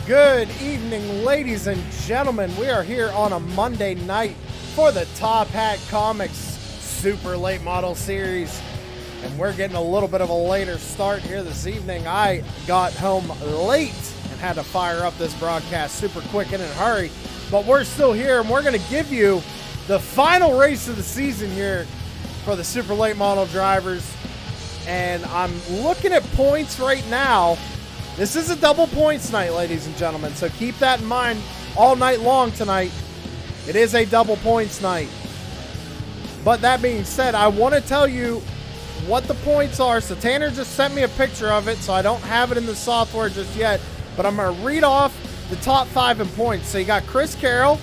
Good evening, ladies and gentlemen. We are here on a Monday night for the Top Hat Comics Super Late Model Series. And we're getting a little bit of a later start here this evening. I got home late and had to fire up this broadcast super quick and in a hurry. But we're still here, and we're going to give you the final race of the season here for the Super Late Model drivers. And I'm looking at points right now. This is a double points night, ladies and gentlemen, so keep that in mind all night long tonight. It is a double points night. But that being said, I want to tell you what the points are. So Tanner just sent me a picture of it, so I don't have it in the software just yet. But I'm going to read off the top 5 in points. So you got Chris Carroll.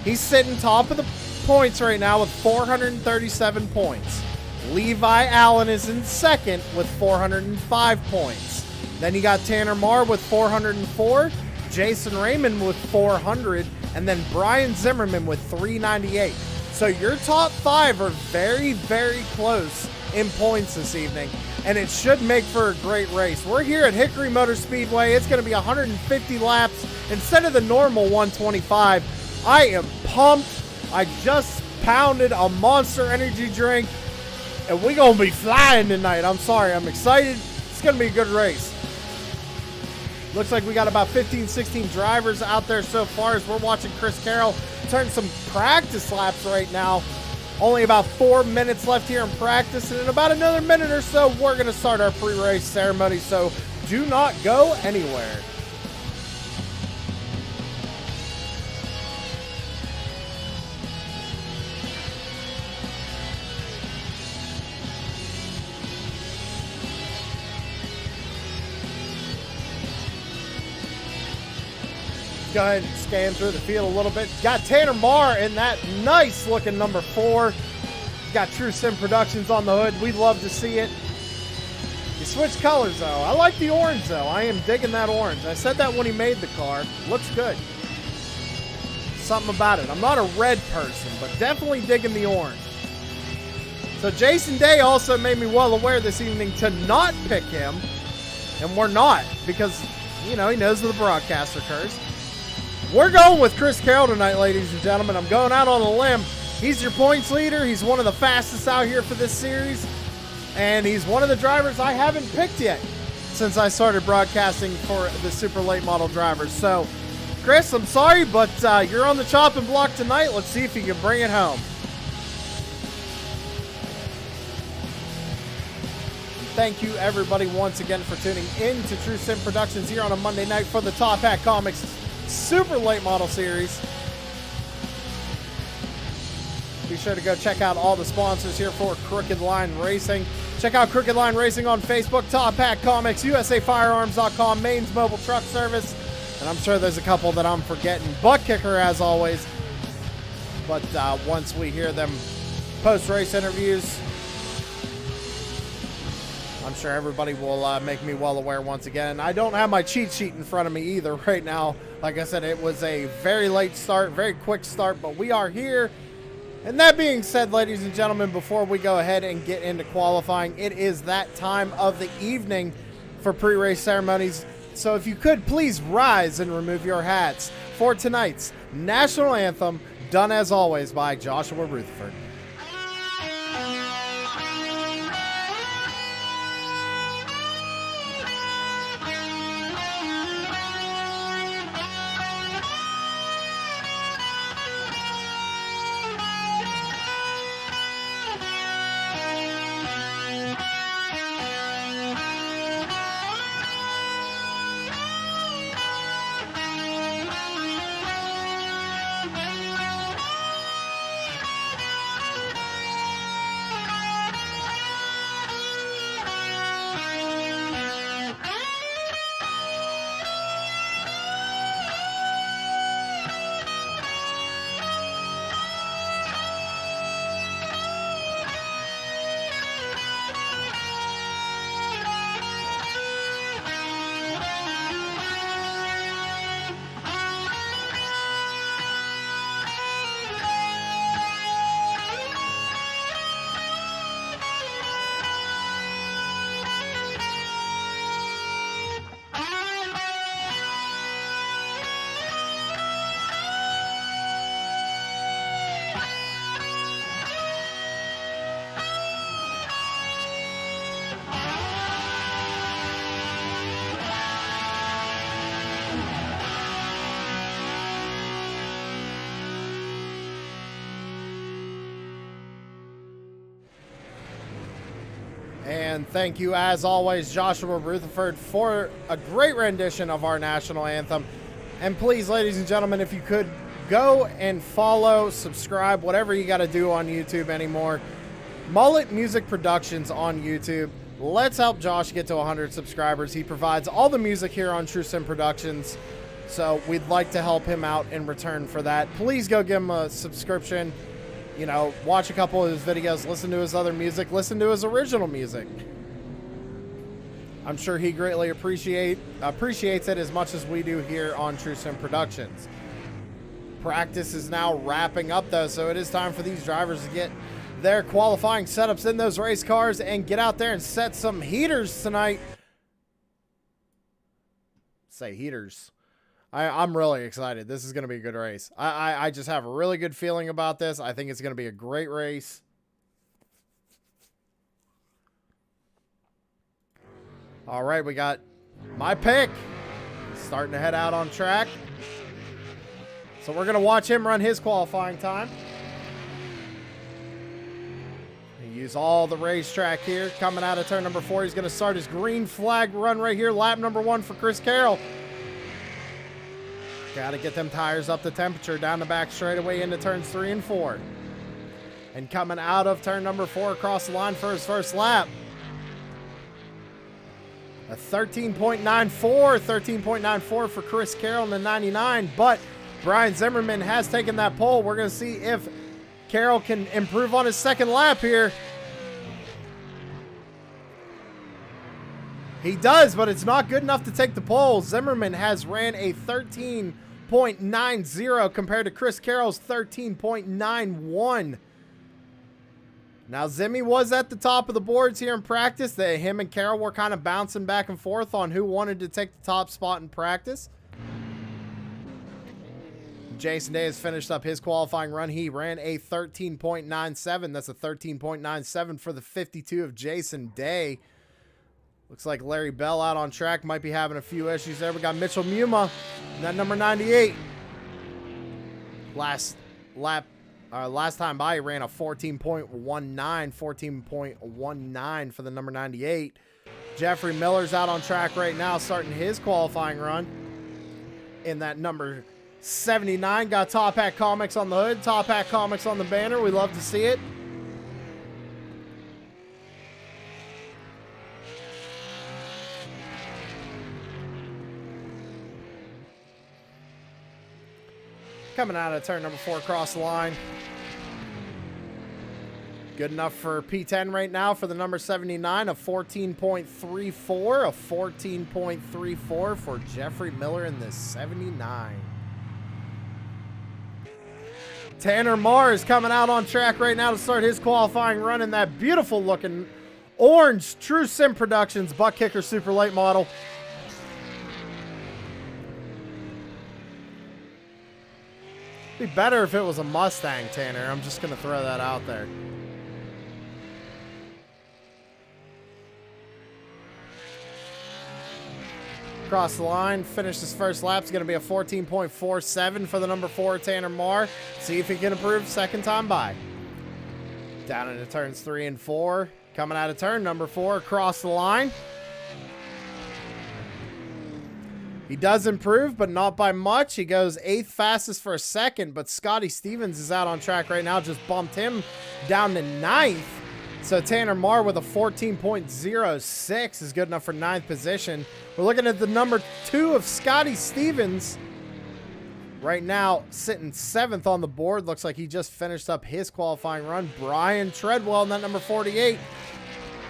He's sitting top of the points right now with 437 points. Levi Allen is in second with 405 points. Then you got Tanner Marr with 404, Jason Raymond with 400, and then Brian Zimmerman with 398. So your top 5 are very, very close in points this evening, and it should make for a great race. We're here at Hickory Motor Speedway. It's going to be 150 laps instead of the normal 125. I am pumped. I just pounded a Monster Energy drink, and we're going to be flying tonight. I'm sorry. I'm excited. It's going to be a good race. Looks like we got about 15, 16 drivers out there so far as we're watching Chris Carroll turn some practice laps right now. Only about 4 minutes left here in practice, and in about another minute or so, we're going to start our pre-race ceremony, so do not go anywhere. Go ahead and scan through the field a little bit. Got Tanner Marr in that nice looking number 4. Got True Sim Productions on the hood. We'd love to see it. You switch colors though. I like the orange though. I am digging that orange. I said that when he made the car. Looks good. Something about it. I'm not a red person, but definitely digging the orange. So Jason Day also made me well aware this evening to not pick him. And we're not, because, you know, he knows the broadcaster curse. We're going with Chris Carroll tonight, ladies and gentlemen. I'm going out on a limb. He's your points leader. He's one of the fastest out here for this series. And he's one of the drivers I haven't picked yet since I started broadcasting for the Super Late Model drivers. So, Chris, I'm sorry, but you're on the chopping block tonight. Let's see if you can bring it home. Thank you, everybody, once again for tuning in to True Sim Productions here on a Monday night for the Top Hat Comics Super Late Model Series. Be sure to go check out all the sponsors here for Crooked Line Racing. Check out Crooked Line Racing on Facebook, Top Hat Comics, USAFirearms.com, Maine's Mobile Truck Service, and I'm sure there's a couple that I'm forgetting. Butt Kicker, as always. But once we hear them post-race interviews, I'm sure everybody will make me well aware once again. I don't have my cheat sheet in front of me either right now. Like I said, it was a very late start, very quick start, but we are here. And that being said, ladies and gentlemen, before we go ahead and get into qualifying, it is that time of the evening for pre-race ceremonies. So if you could, please rise and remove your hats for tonight's National Anthem, done as always by Joshua Rutherford. And thank you, as always, Joshua Rutherford, for a great rendition of our national anthem. And please, ladies and gentlemen, if you could go and follow, subscribe, whatever you got to do on YouTube anymore. Mullet Music Productions on YouTube. Let's help Josh get to 100 subscribers. He provides all the music here on True Sim Productions, so we'd like to help him out in return for that. Please go give him a subscription. You know, watch a couple of his videos, listen to his other music, listen to his original music. I'm sure he greatly appreciates it as much as we do here on True Sim Productions. Practice is now wrapping up, though, so it is time for these drivers to get their qualifying setups in those race cars and get out there and set some heaters tonight. Say heaters. I'm really excited. This is going to be a good race. I just have a really good feeling about this. I think it's going to be a great race. All right, we got my pick. Starting to head out on track. So we're going to watch him run his qualifying time. He used all the racetrack here. Coming out of turn number 4, he's going to start his green flag run right here. Lap number 1 for Chris Carroll. Got to get them tires up to temperature. Down the back straightaway into turns 3 and 4. And coming out of turn number 4 across the line for his first lap. A 13.94 for Chris Carroll in the 99. But Brian Zimmerman has taken that pole. We're going to see if Carroll can improve on his second lap here. He does, but it's not good enough to take the pole. Zimmerman has ran a 13.90 compared to Chris Carroll's 13.91. Now, Zimmy was at the top of the boards here in practice. Him and Carroll were kind of bouncing back and forth on who wanted to take the top spot in practice. Jason Day has finished up his qualifying run. He ran a 13.97. That's a 13.97 for the 52 of Jason Day. Looks like Larry Bell out on track. Might be having a few issues there. We got Mitchell Muma, that number 98. Last time by, he ran a 14.19 for the number 98. Jeffrey Miller's out on track right now, starting his qualifying run in that number 79. Got Top Hat Comics on the hood, Top Hat Comics on the banner. We love to see it. Coming out of turn number 4 across the line. Good enough for P10 right now for the number 79, a 14.34. A 14.34 for Jeffrey Miller in the 79. Tanner Marr is coming out on track right now to start his qualifying run in that beautiful looking orange True Sim Productions butt kicker super late model. Be better if it was a Mustang, Tanner. I'm just going to throw that out there. Across the line, finished his first lap. It's going to be a 14.47 for the number 4, Tanner Marr. See if he can improve second time by. Down into turns 3 and 4. Coming out of turn number 4 across the line. He does improve, but not by much. He goes 8th fastest for a second, but Scotty Stevens is out on track right now. Just bumped him down to 9th. So Tanner Marr with a 14.06 is good enough for 9th position. We're looking at the number 2 of Scotty Stevens. Right now, sitting 7th on the board. Looks like he just finished up his qualifying run. Brian Treadwell in that number 48.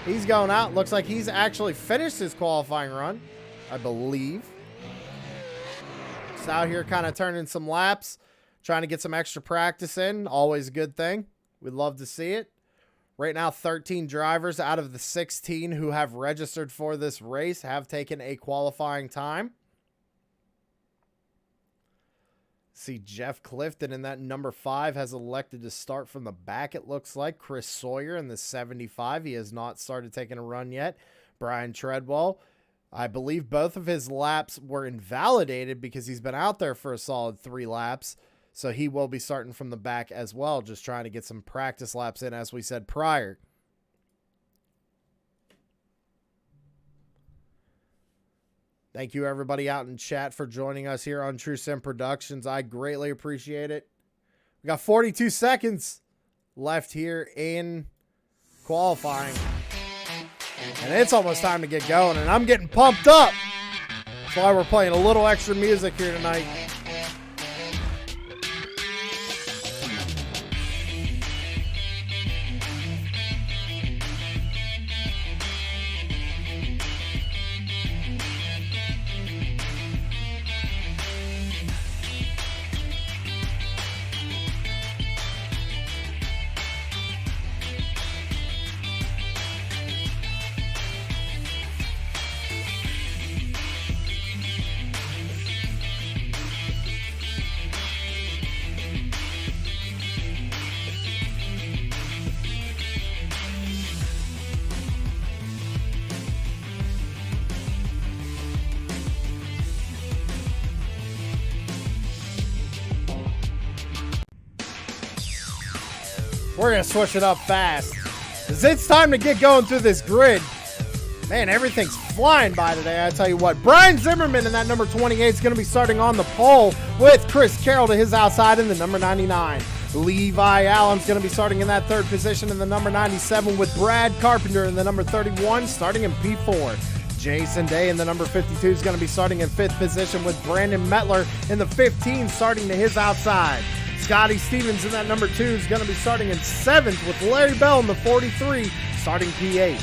He's going out. Looks like he's actually finished his qualifying run, I believe. Out here kind of turning some laps, trying to get some extra practice in. Always a good thing. We'd love to see it. Right now, 13 drivers out of the 16 who have registered for this race have taken a qualifying time. See, Jeff Clifton in that number 5 has elected to start from the back, it looks like. Chris Sawyer in the 75. He has not started taking a run yet. Brian Treadwell, I believe both of his laps were invalidated because he's been out there for a solid 3 laps. So he will be starting from the back as well, just trying to get some practice laps in, as we said prior. Thank you, everybody out in chat, for joining us here on True Sim Productions. I greatly appreciate it. We got 42 seconds left here in qualifying. And it's almost time to get going, and I'm getting pumped up. That's why we're playing a little extra music here tonight. We're going to switch it up fast, because it's time to get going through this grid. Man, everything's flying by today, I tell you what. Brian Zimmerman in that number 28 is going to be starting on the pole, with Chris Carroll to his outside in the number 99. Levi Allen's going to be starting in that third position in the number 97, with Brad Carpenter in the number 31 starting in P4. Jason Day in the number 52 is going to be starting in fifth position, with Brandon Metler in the 15 starting to his outside. Scotty Stevens in that number 2 is going to be starting in 7th, with Larry Bell in the 43 starting P8.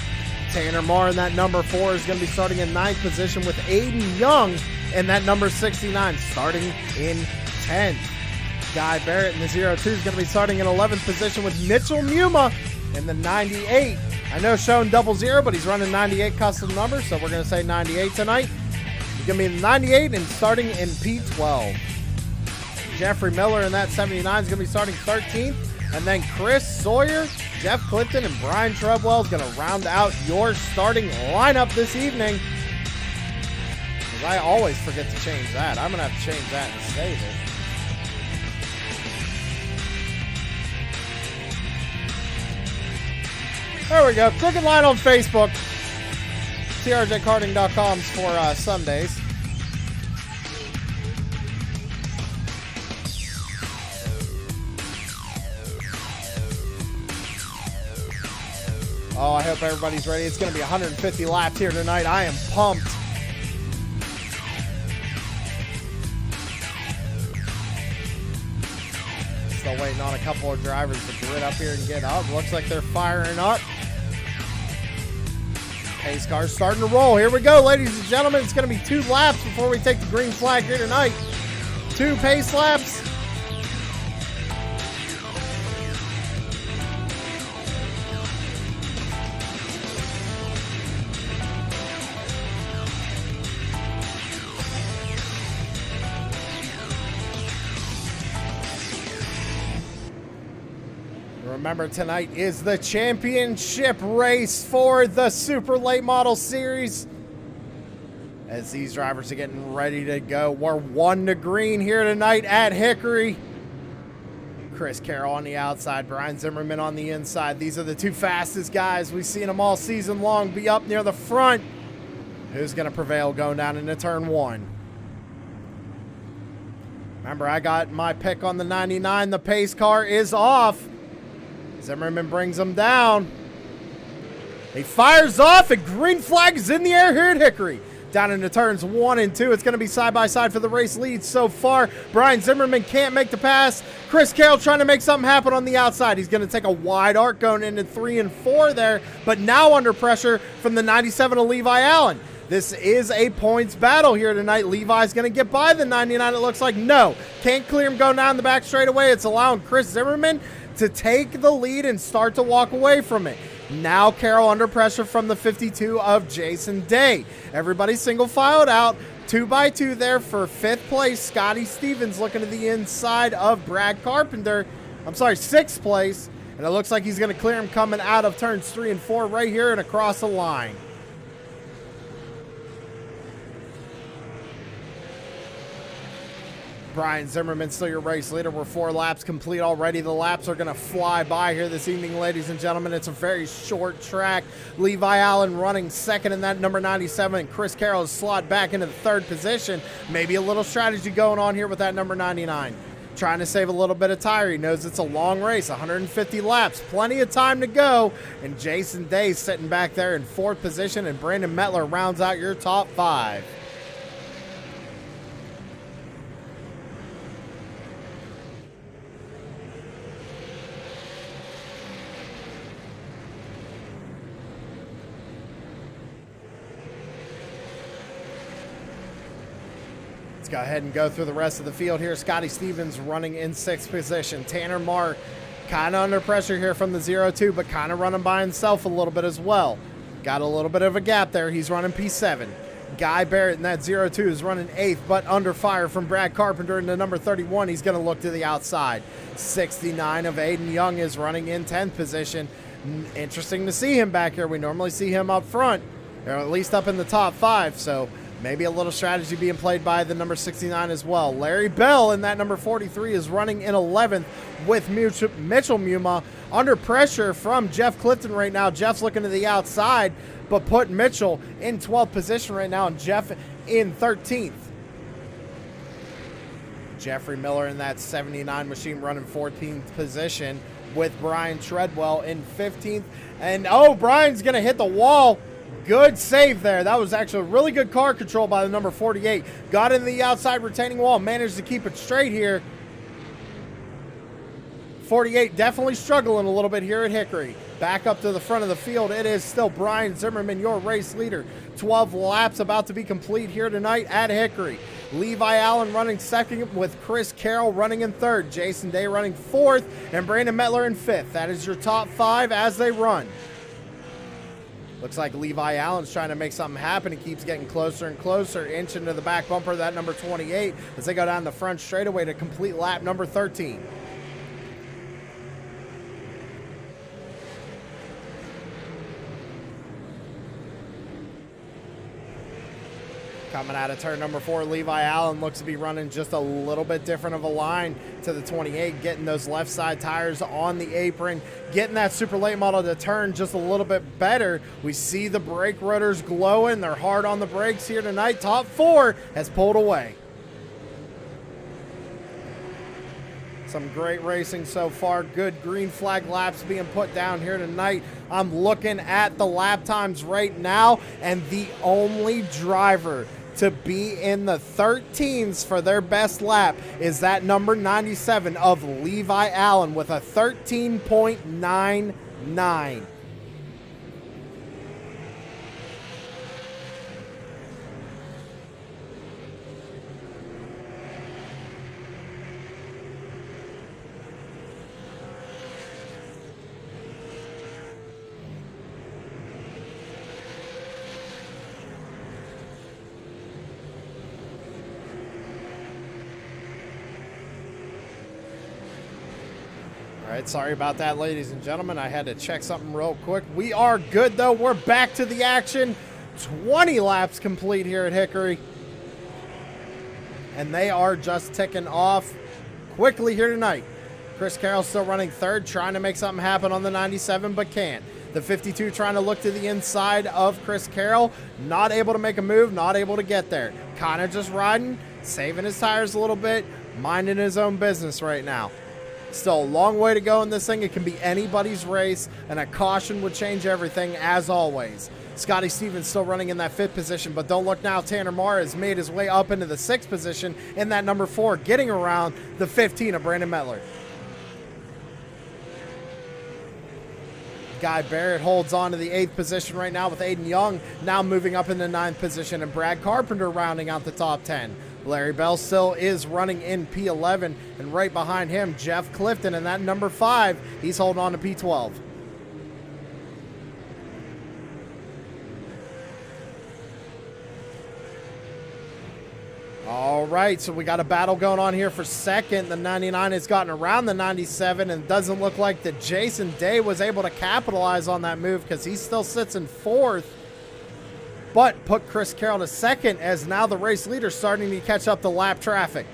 Tanner Marr in that number 4 is going to be starting in 9th position, with Aiden Young in that number 69 starting in 10th. Guy Barrett in the 02 is going to be starting in 11th position, with Mitchell Muma in the 98. I know showing 00, but he's running 98 custom numbers, so we're going to say 98 tonight. He's going to be in the 98 and starting in P12. Jeffrey Miller in that 79 is going to be starting 13th. And then Chris Sawyer, Jeff Clifton, and Brian Trebwell is going to round out your starting lineup this evening. Because I always forget to change that. I'm going to have to change that and save it. There we go. Crooked Line on Facebook. TRJkarting.com's for Sundays. Oh, I hope everybody's ready. It's going to be 150 laps here tonight. I am pumped. Still waiting on a couple of drivers to grid up here and get up. Looks like they're firing up. Pace car's starting to roll. Here we go, ladies and gentlemen. It's going to be 2 laps before we take the green flag here tonight. 2 pace laps. Remember, tonight is the championship race for the Super Late Model Series. As these drivers are getting ready to go, we're 1 to green here tonight at Hickory. Chris Carroll on the outside, Brian Zimmerman on the inside. These are the 2 fastest guys. We've seen them all season long be up near the front. Who's going to prevail going down into turn 1? Remember, I got my pick on the 99. The pace car is off. Zimmerman brings him down. He fires off, and green flag is in the air here at Hickory. Down into turns 1 and 2. It's going to be side by side for the race lead so far. Brian Zimmerman can't make the pass. Chris Carroll trying to make something happen on the outside. He's going to take a wide arc going into 3 and 4 there, but now under pressure from the 97 of Levi Allen. This is a points battle here tonight. Levi's going to get by the 99, it looks like. No, can't clear him going down the back straightaway. It's allowing Chris Zimmerman to take the lead and start to walk away from it. Now Carroll under pressure from the 52 of Jason Day. Everybody single filed out. 2 by 2 there for 5th place. Scotty Stevens looking to the inside of Brad Carpenter. I'm sorry, 6th place. And it looks like he's going to clear him coming out of turns 3 and 4 right here and across the line. Brian Zimmerman still your race leader. We're 4 laps complete already. The laps are going to fly by here this evening, ladies and gentlemen. It's a very short track. Levi Allen running second in that number 97. Chris Carroll is slot back into the 3rd position. Maybe a little strategy going on here with that number 99. Trying to save a little bit of tire. He knows it's a long race, 150 laps, plenty of time to go. And Jason Day sitting back there in 4th position, and Brandon Mettler rounds out your top 5. Go ahead and go through the rest of the field here. Scotty Stevens running in 6th position. Tanner Marr kind of under pressure here from the 0-2, but kind of running by himself a little bit as well. Got a little bit of a gap there. He's running P7. Guy Barrett in that 0-2 is running 8th, but under fire from Brad Carpenter in the number 31. He's going to look to the outside. 69 of Aiden Young is running in 10th position. Interesting to see him back here. We normally see him up front, or at least up in the top 5, so maybe a little strategy being played by the number 69 as well. Larry Bell in that number 43 is running in 11th with Mitchell Muma under pressure from Jeff Clifton right now. Jeff's looking to the outside, but put Mitchell in 12th position right now, and Jeff in 13th. Jeffrey Miller in that 79 machine running 14th position with Brian Treadwell in 15th. And, oh, Brian's going to hit the wall. Good save there. That was actually a really good car control by the number 48. Got in the outside retaining wall, managed to keep it straight here. 48 definitely struggling a little bit here at Hickory. Back up to the front of the field, it is still Brian Zimmerman, your race leader. 12 laps about to be complete here tonight at Hickory. Levi Allen running second with Chris Carroll running in 3rd. Jason Day running 4th, and Brandon Mettler in 5th. That is your top 5 as they run. Looks like Levi Allen's trying to make something happen. He keeps getting closer and closer, inch into the back bumper of that number 28 as they go down the front straightaway to complete lap number 13. Coming out of turn number 4, Levi Allen looks to be running just a little bit different of a line to the 28, getting those left side tires on the apron, getting that super late model to turn just a little bit better. We see the brake rotors glowing. They're hard on the brakes here tonight. Top 4 has pulled away. Some great racing so far. Good green flag laps being put down here tonight. I'm looking at the lap times right now, and the only driver to be in the 13s for their best lap is that number 97 of Levi Allen with a 13.99. All right, sorry about that, ladies and gentlemen. I had to check something real quick. We are good, though. We're back to the action. 20 laps complete here at Hickory. And they are just ticking off quickly here tonight. Chris Carroll still running 3rd, trying to make something happen on the 97, but can't. The 52 trying to look to the inside of Chris Carroll. Not able to make a move, not able to get there. Kind of just riding, saving his tires a little bit, minding his own business right now. Still a long way to go in this thing. It can be anybody's race, and a caution would change everything as always. Scotty Stevens still running in that 5th position, but don't look now. Tanner Marr has made his way up into the 6th position in that number 4, getting around the 15 of Brandon Mettler. Guy Barrett holds on to the 8th position right now with Aiden Young now moving up in the 9th position, and Brad Carpenter rounding out the top 10. Larry Bell still is running in P11, and right behind him, Jeff Clifton in that number 5. He's holding on to P12. All right, so we got a battle going on here for second. The 99 has gotten around the 97, and it doesn't look like that Jason Day was able to capitalize on that move because he still sits in 4th. But put Chris Carroll to 2nd as now the race leader starting to catch up the lap traffic.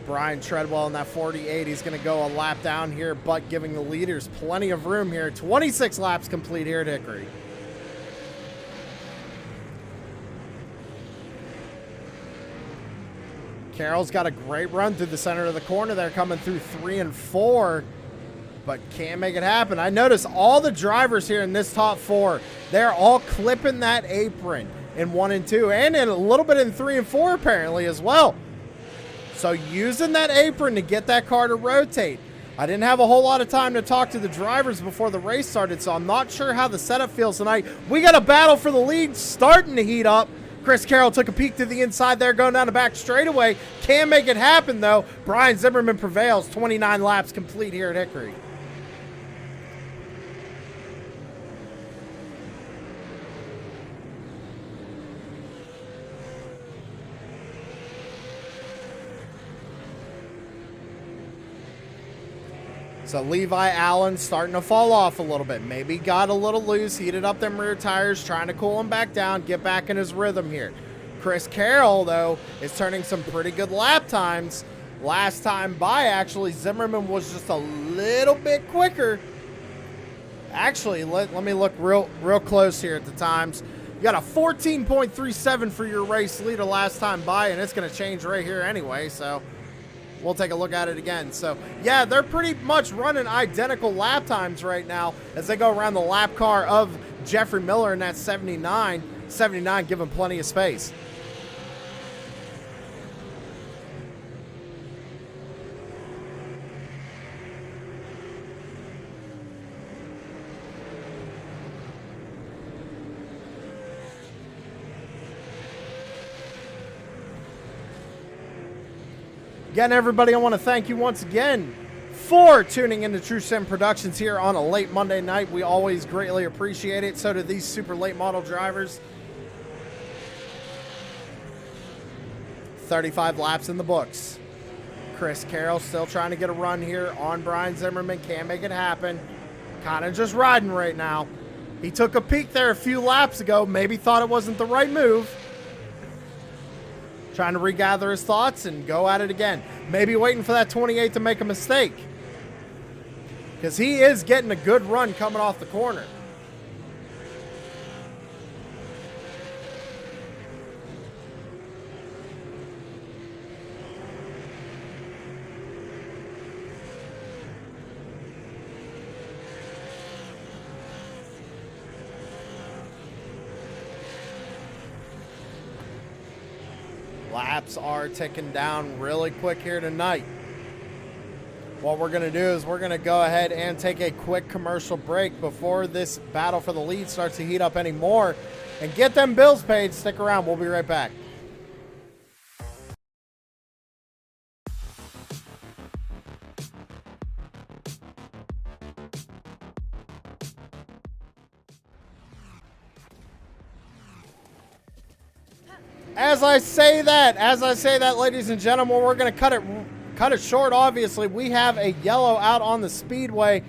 Brian Treadwell in that 48. He's going to go a lap down here, but giving the leaders plenty of room here. 26 laps complete here at Hickory. Carroll's got a great run through the center of the corner there, coming through 3 and 4, but can't make it happen. I notice all the drivers here in this top 4, they're all clipping that apron in 1 and 2, and in a little bit in 3 and 4 apparently as well. So using that apron to get that car to rotate. I didn't have a whole lot of time to talk to the drivers before the race started, so I'm not sure how the setup feels tonight. We got a battle for the lead starting to heat up. Chris Carroll took a peek to the inside there, going down the back straightaway. Can't make it happen, though. Brian Zimmerman prevails. 29 laps complete here at Hickory. So Levi Allen starting to fall off a little bit. Maybe got a little loose, heated up them rear tires, trying to cool him back down, get back in his rhythm here. Chris Carroll, though, is turning some pretty good lap times. Last time by, actually, Zimmerman was just a little bit quicker. Actually, let me look real close here at the times. You got a 14.37 for your race leader last time by, and it's going to change right here anyway, so we'll take a look at it again. So, yeah, they're pretty much running identical lap times right now as they go around the lap car of Jeffrey Miller in that 79. 79 giving plenty of space. Again, everybody, I want to thank you once again for tuning into True Sim Productions here on a late Monday night. We always greatly appreciate it. So do these super late model drivers. 35 laps in the books. Chris Carroll still trying to get a run here on Brian Zimmerman. Can't make it happen. Kind of just riding right now. He took a peek there a few laps ago. Maybe thought it wasn't the right move. Trying to regather his thoughts and go at it again. Maybe waiting for that 28 to make a mistake. Because he is getting a good run coming off the corner. Laps are ticking down really quick here tonight. What we're going to do is we're going to go ahead and take a quick commercial break before this battle for the lead starts to heat up anymore. And get them bills paid. Stick around. We'll be right back. As I say that, ladies and gentlemen, we're going to cut it short. Obviously, we have a yellow out on the speedway.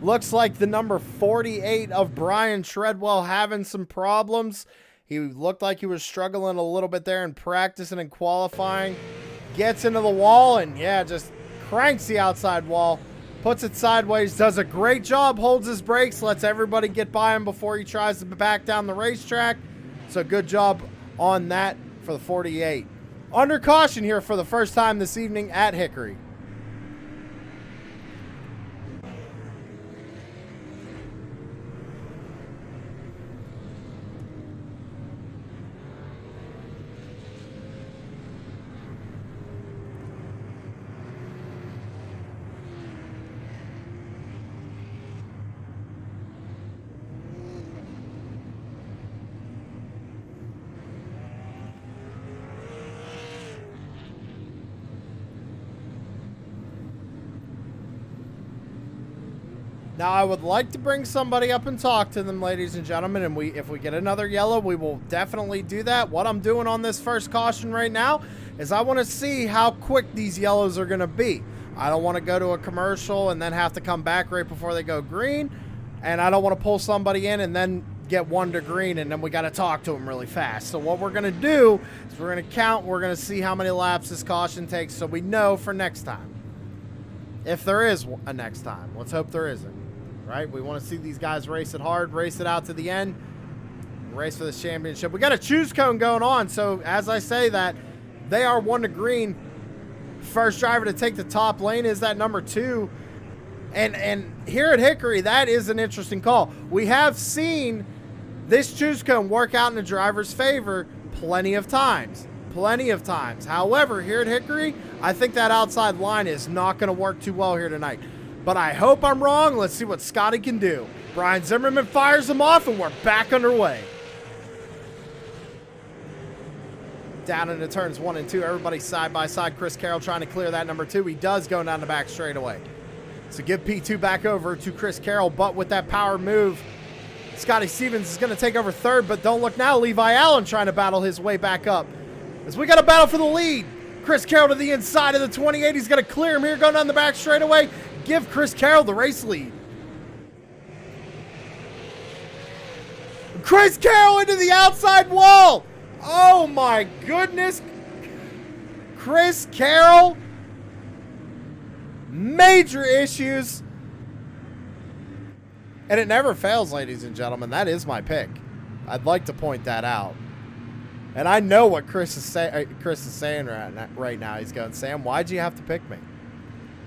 Looks like the number 48 of Brian Treadwell having some problems. He looked like he was struggling a little bit there in practice and in qualifying. Gets into the wall and, yeah, just cranks the outside wall. Puts it sideways, does a great job, holds his brakes, lets everybody get by him before he tries to back down the racetrack. So good job on that for the 48. Under caution here for the first time this evening at Hickory. Now, I would like to bring somebody up and talk to them, ladies and gentlemen, and if we get another yellow, we will definitely do that. What I'm doing on this first caution right now is I want to see how quick these yellows are going to be. I don't want to go to a commercial and then have to come back right before they go green, and I don't want to pull somebody in and then get one to green, and then we got to talk to him really fast. So what we're going to do is we're going to count. We're going to see how many laps this caution takes so we know for next time. If there is a next time. Let's hope there isn't, right? We want to see these guys race it hard, race it out to the end, race for this championship. We got a choose cone going on, so as I say that, they are one to green. First driver to take the top lane is that number 2. And here at Hickory, that is an interesting call. We have seen this choose cone work out in the driver's favor plenty of times. Plenty of times. However, here at Hickory, I think that outside line is not going to work too well here tonight. But I hope I'm wrong. Let's see what Scotty can do. Brian Zimmerman fires him off, and we're back underway. Down into turns 1 and 2. Everybody side by side. Chris Carroll trying to clear that number 2. He does go down the back straightaway. So give P2 back over to Chris Carroll, but with that power move, Scotty Stevens is going to take over third, but don't look now. Levi Allen trying to battle his way back up. As we got a battle for the lead. Chris Carroll to the inside of the 28. He's going to clear him here, going down the back straightaway. Give Chris Carroll the race lead. Chris Carroll into the outside wall. Oh my goodness. Chris Carroll. Major issues. And it never fails, ladies and gentlemen. That is my pick. I'd like to point that out. And I know what Chris is saying right now. He's going, Sam, why'd you have to pick me?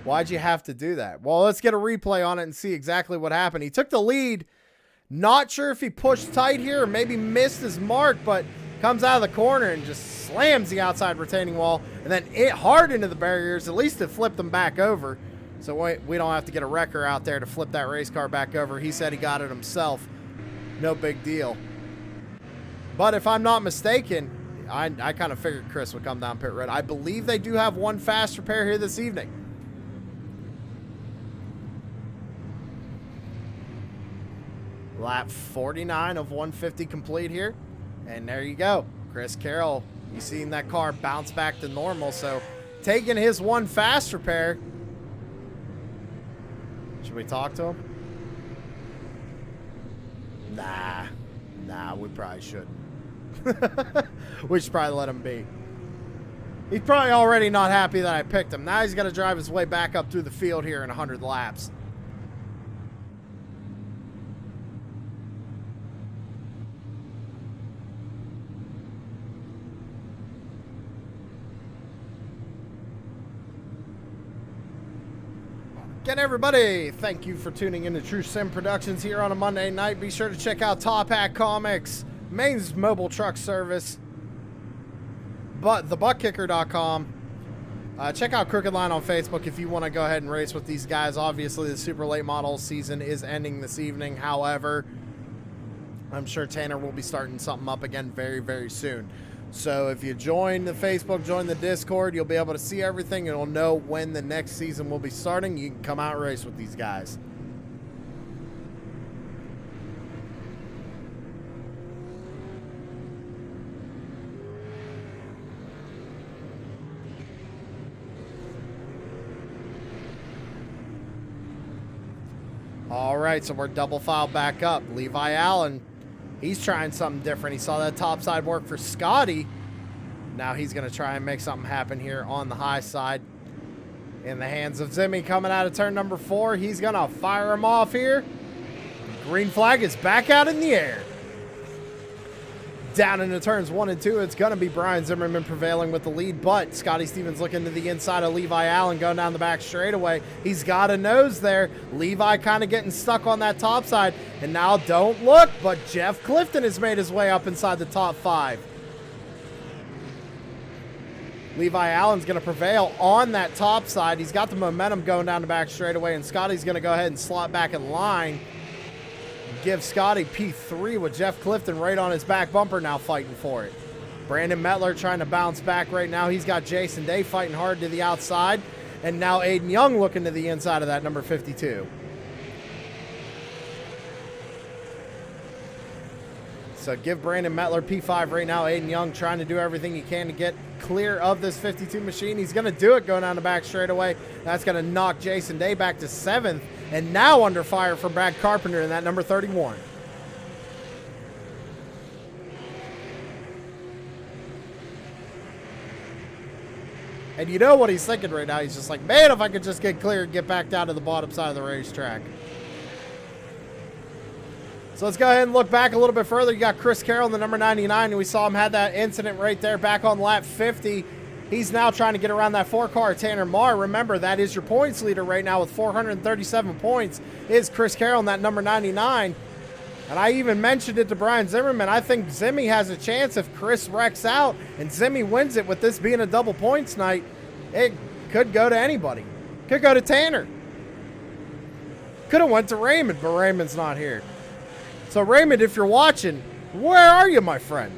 Why'd you have to do that? Well, let's get a replay on it and see exactly what happened. He took the lead. Not sure if he pushed tight here or maybe missed his mark, but comes out of the corner and just slams the outside retaining wall and then it hard into the barriers. At least it flipped them back over. So we don't have to get a wrecker out there to flip that race car back over. He said he got it himself. No big deal. But if I'm not mistaken, I kind of figured Chris would come down pit road. I believe they do have one fast repair here this evening. Lap 49 of 150 complete here. And there you go. Chris Carroll, you seen that car bounce back to normal. So taking his one fast repair. Should we talk to him? Nah, we probably shouldn't. We should probably let him be. He's probably already not happy that I picked him. Now he's got to drive his way back up through the field here in 100 laps. Again, everybody, thank you for tuning in to True Sim Productions here on a Monday night. Be sure to check out Top Hat Comics, Maine's mobile truck service, but thebuttkicker.com. Check out Crooked Line on Facebook if you want to go ahead and race with these guys. Obviously, the super late model season is ending this evening. However, I'm sure Tanner will be starting something up again very, very soon. So if you join the Facebook, join the Discord, you'll be able to see everything and you'll know when the next season will be starting. You can come out and race with these guys. All right, so we're double file back up. Levi Allen, he's trying something different. He saw that top side work for Scotty. Now he's going to try and make something happen here on the high side. In the hands of Zimmy coming out of turn number 4. He's going to fire him off here. Green flag is back out in the air. Down into turns 1 and 2. It's going to be Brian Zimmerman prevailing with the lead, but Scotty Stevens looking to the inside of Levi Allen going down the back straightaway. He's got a nose there. Levi kind of getting stuck on that top side. And now don't look, but Jeff Clifton has made his way up inside the top 5. Levi Allen's going to prevail on that top side. He's got the momentum going down the back straightaway, and Scotty's going to go ahead and slot back in line. Give Scotty P3 with Jeff Clifton right on his back bumper now fighting for it. Brandon Metler trying to bounce back right now. He's got Jason Day fighting hard to the outside. And now Aiden Young looking to the inside of that number 52. So give Brandon Metler P5 right now. Aiden Young trying to do everything he can to get clear of this 52 machine. He's going to do it going down the back straightaway. That's going to knock Jason Day back to 7th. And now under fire for Brad Carpenter in that number 31. And you know what he's thinking right now. He's just like, man, if I could just get clear and get back down to the bottom side of the racetrack. So let's go ahead and look back a little bit further. You got Chris Carroll in the number 99, and we saw him had that incident right there back on lap 50. He's now trying to get around that 4-car Tanner Marr. Remember, that is your points leader right now with 437 points is Chris Carroll in that number 99. And I even mentioned it to Brian Zimmerman. I think Zimmy has a chance if Chris wrecks out and Zimmy wins it with this being a double points night. It could go to anybody. Could go to Tanner. Could have went to Raymond, but Raymond's not here. So Raymond, if you're watching, where are you, my friend?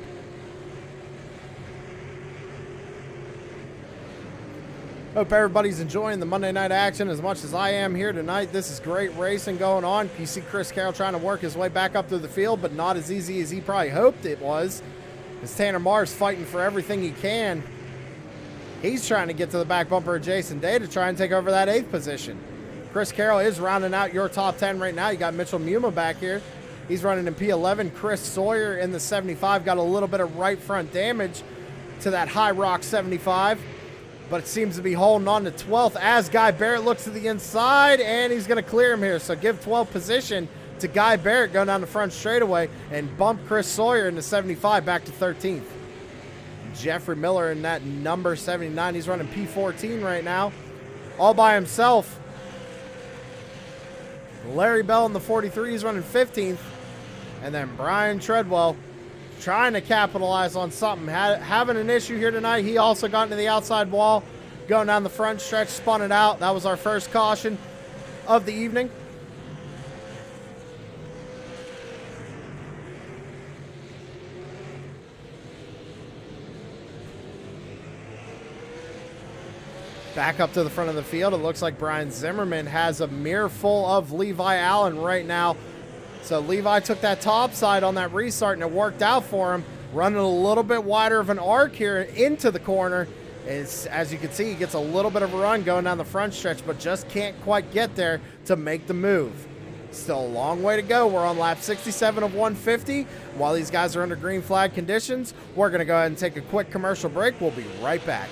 Hope everybody's enjoying the Monday night action as much as I am here tonight. This is great racing going on. You see Chris Carroll trying to work his way back up through the field, but not as easy as he probably hoped it was. As Tanner Marr's fighting for everything he can. He's trying to get to the back bumper of Jason Day to try and take over that 8th position. Chris Carroll is rounding out your top 10 right now. You got Mitchell Muma back here. He's running in P11. Chris Sawyer in the 75 got a little bit of right front damage to that High Rock 75. But it seems to be holding on to 12th as Guy Barrett looks to the inside, and he's going to clear him here. So give 12th position to Guy Barrett going down the front straightaway and bump Chris Sawyer in the 75 back to 13th. Jeffrey Miller in that number 79. He's running P14 right now, all by himself. Larry Bell in the 43. He's running 15th. And then Brian Treadwell trying to capitalize on something. Having an issue here tonight. He also got into the outside wall, going down the front stretch, spun it out. That was our first caution of the evening. Back up to the front of the field. It looks like Brian Zimmerman has a mirror full of Levi Allen right now. So Levi took that top side on that restart, and it worked out for him. Running a little bit wider of an arc here into the corner. As you can see, he gets a little bit of a run going down the front stretch, but just can't quite get there to make the move. Still a long way to go. We're on lap 67 of 150. While these guys are under green flag conditions, we're going to go ahead and take a quick commercial break. We'll be right back.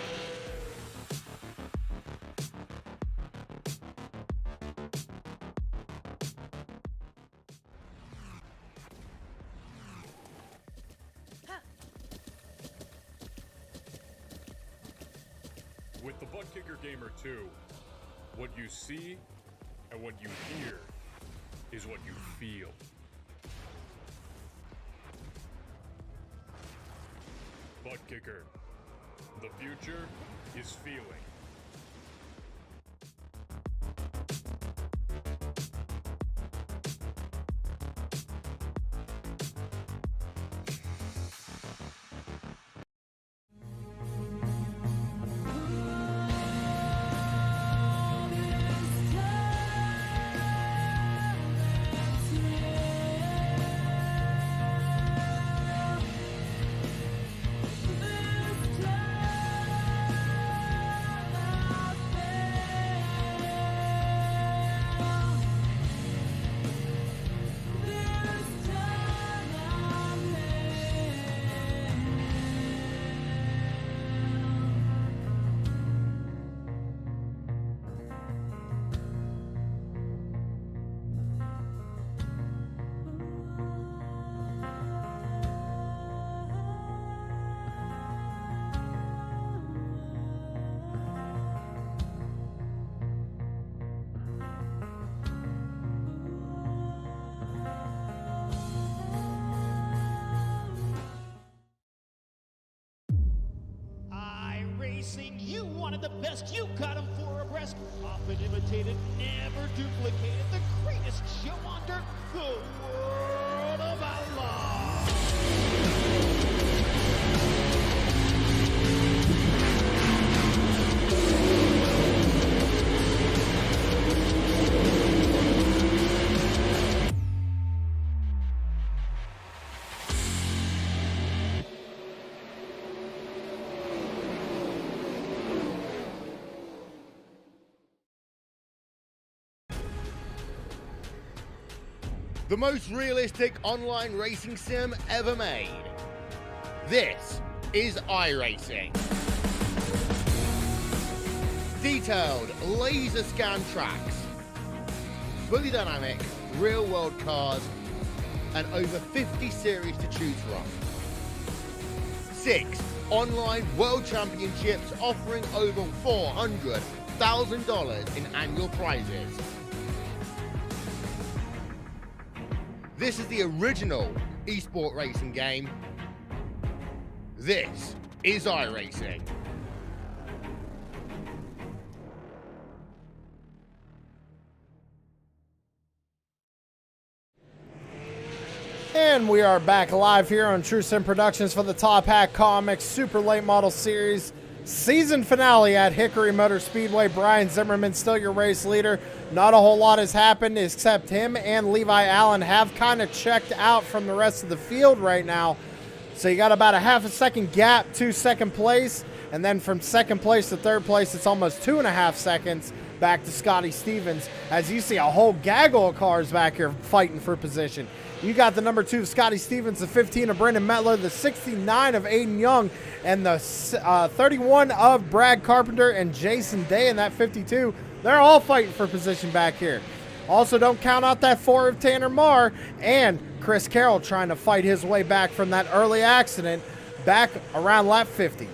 With the Butt Kicker Gamer 2, what you see and what you hear is what you feel. Butt Kicker. The future is feeling. iRacing, you wanted the best, you got them 4 abreast, often imitated, never duplicated, the greatest show on dirt, the World of Outlaws. The most realistic online racing sim ever made. This is iRacing. Detailed laser scan tracks, fully dynamic, real world cars, and over 50 series to choose from. 6 online world championships offering over $400,000 in annual prizes. This is the original esport racing game. This is iRacing. And we are back live here on True Sim Productions for the Top Hat Comics Super Late Model Series season finale at Hickory Motor Speedway. Brian Zimmerman still your race leader. Not a whole lot has happened except him and Levi Allen have kind of checked out from the rest of the field right now. So you got about a half a second gap to second place, and then from second place to third place it's almost 2.5 seconds back to Scotty Stevens, as you see a whole gaggle of cars back here fighting for position. You got the number 2 of Scotty Stevens, the 15 of Brendan Mettler, the 69 of Aiden Young, and the 31 of Brad Carpenter and Jason Day in that 52. They're all fighting for position back here. Also, don't count out that 4 of Tanner Marr and Chris Carroll trying to fight his way back from that early accident back around lap 50.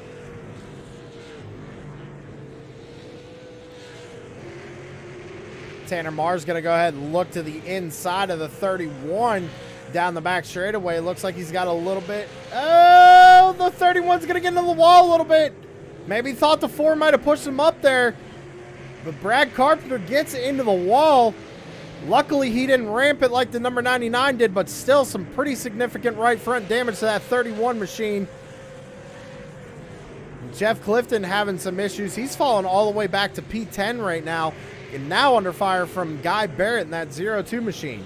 Tanner Marr's going to go ahead and look to the inside of the 31 down the back straightaway. Looks like he's got a little bit. Oh, the 31's going to get into the wall a little bit. Maybe thought the 4 might have pushed him up there. But Brad Carpenter gets into the wall. Luckily, he didn't ramp it like the number 99 did, but still some pretty significant right front damage to that 31 machine. Jeff Clifton having some issues. He's fallen all the way back to P10 right now. And now under fire from Guy Barrett in that 02 machine.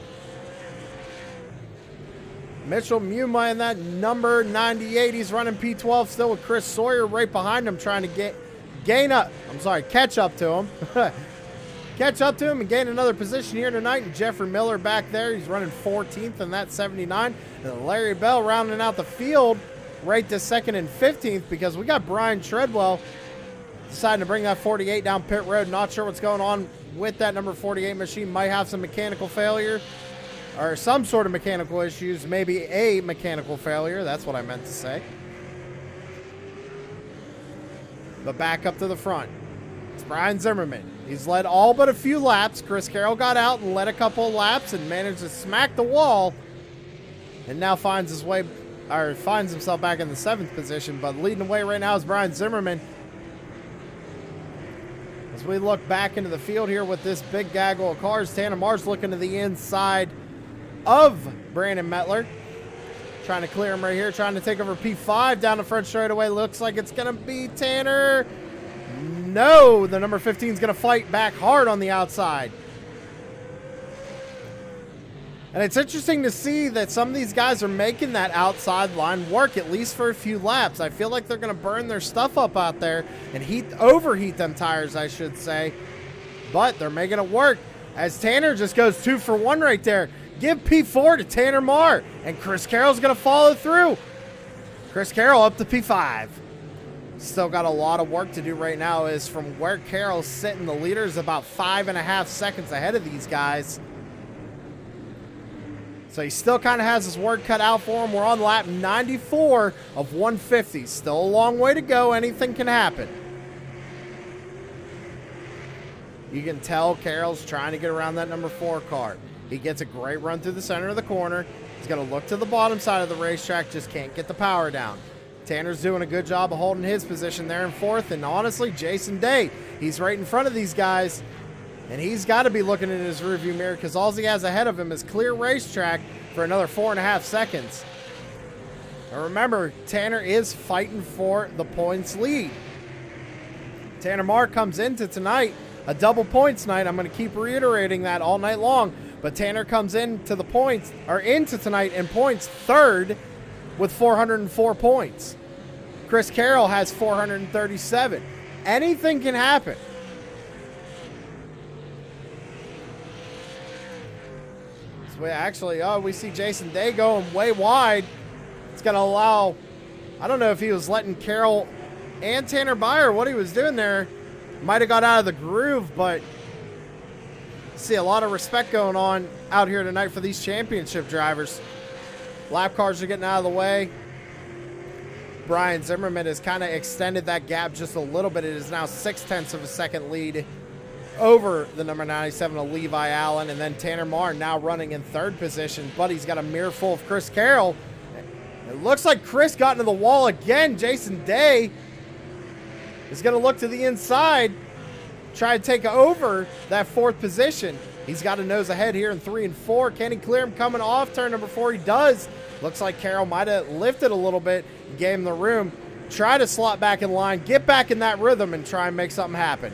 Mitchell Muma in that number 98. He's running P12 still with Chris Sawyer right behind him trying to catch up to him. Catch up to him and gain another position here tonight. And Jeffrey Miller back there. He's running 14th in that 79. And Larry Bell rounding out the field right to 2nd and 15th because we got Brian Treadwell deciding to bring that 48 down pit road. Not sure what's going on with that number 48 machine. Might have some mechanical failure or some sort of mechanical issues. Maybe a mechanical failure. That's what I meant to say. But back up to the front. It's Brian Zimmerman. He's led all but a few laps. Chris Carroll got out and led a couple of laps and managed to smack the wall. And now finds himself back in the 7th position. But leading the way right now is Brian Zimmerman. As we look back into the field here with this big gaggle of cars, Tanner Marr's looking to the inside of Brandon Mettler. Trying to clear him right here, trying to take over P5 down the front straightaway. Looks like it's going to be Tanner. No, the number 15 is going to fight back hard on the outside. And it's interesting to see that some of these guys are making that outside line work, at least for a few laps. I feel like they're going to burn their stuff up out there and overheat them tires, I should say. But they're making it work as Tanner just goes 2 for 1 right there. Give P4 to Tanner Marr, and Chris Carroll's going to follow through. Chris Carroll up to P5. Still got a lot of work to do right now, as from where Carroll's sitting, the leader is about 5.5 seconds ahead of these guys. So he still kind of has his work cut out for him. We're on lap 94 of 150. Still a long way to go. Anything can happen. You can tell Carroll's trying to get around that number 4 car. He gets a great run through the center of the corner. He's going to look to the bottom side of the racetrack, just can't get the power down. Tanner's doing a good job of holding his position there in 4th. And honestly, Jason Day, he's right in front of these guys. And he's got to be looking in his rearview mirror because all he has ahead of him is clear racetrack for another 4.5 seconds. And remember, Tanner is fighting for the points lead. Tanner Marr comes into tonight a double points night. I'm going to keep reiterating that all night long. But Tanner comes into tonight in points 3rd with 404 points. Chris Carroll has 437. Anything can happen. So we see Jason Day going way wide. It's going to allow, I don't know if he was letting Carroll and Tanner by or what he was doing there. Might have got out of the groove, but see a lot of respect going on out here tonight for these championship drivers. Lap cars are getting out of the way. Brian Zimmerman has kind of extended that gap just a little bit. It is now 0.6 of a second lead over the number 97 of Levi Allen. And then Tanner Marr now running in third position, but he's got a mirror full of Chris Carroll. It looks like Chris got into the wall again. Jason Day is going to look to the inside, try to take over that fourth position. He's got a nose ahead here in 3 and 4. Can he clear him coming off turn number 4? He does. Looks like Carroll might have lifted a little bit, gave him the room. Try to slot back in line, get back in that rhythm, and try and make something happen.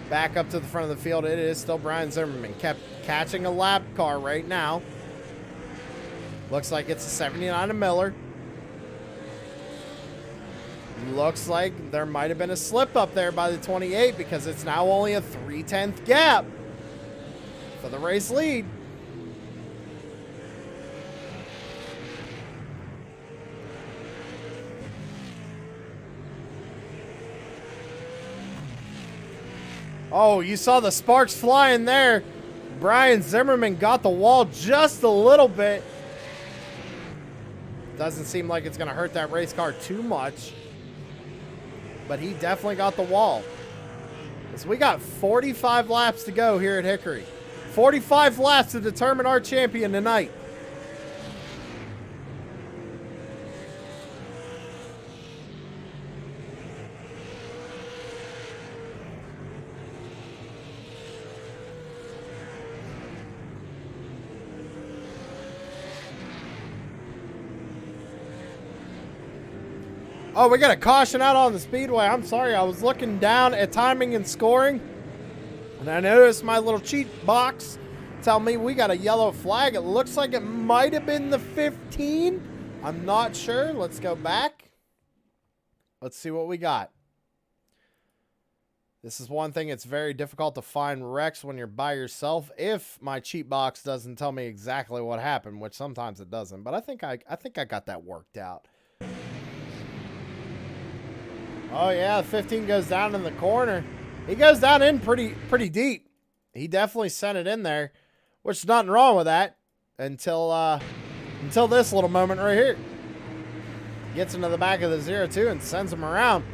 Back up to the front of the field. It is still Brian Zimmerman. Kept catching a lap car right now. Looks like it's a 79 of Miller. Looks like there might have been a slip up there by the 28 because it's now only a 3/10 gap for the race lead. Oh, you saw the sparks flying there. Brian Zimmerman got the wall just a little bit. Doesn't seem like it's going to hurt that race car too much. But he definitely got the wall. So we got 45 laps to go here at Hickory. 45 laps to determine our champion tonight. Oh, we got a caution out on the speedway. I'm sorry. I was looking down at timing and scoring, and I noticed my little cheat box tell me we got a yellow flag. It looks like it might have been the 15. I'm not sure. Let's go back. Let's see what we got. This is one thing. It's very difficult to find wrecks when you're by yourself if my cheat box doesn't tell me exactly what happened, which sometimes it doesn't. But I think I got that worked out. Oh, yeah, 15 goes down in the corner. He goes down in pretty deep. He definitely sent it in there, which is nothing wrong with that until this little moment right here. Gets into the back of the 0-2 and sends him around.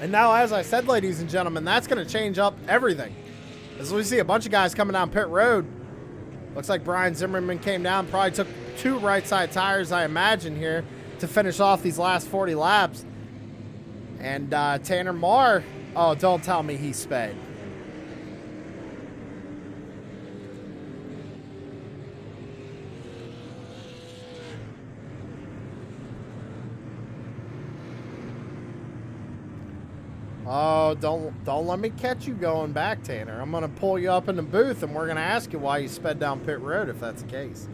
And now, as I said, ladies and gentlemen, that's going to change up everything. As we see a bunch of guys coming down pit road. Looks like Brian Zimmerman came down, probably took 2 right side tires, I imagine, here to finish off these last 40 laps. And Tanner Marr, oh, don't tell me he sped. Oh, don't let me catch you going back, Tanner. I'm going to pull you up in the booth, and we're going to ask you why you sped down pit road if that's the case.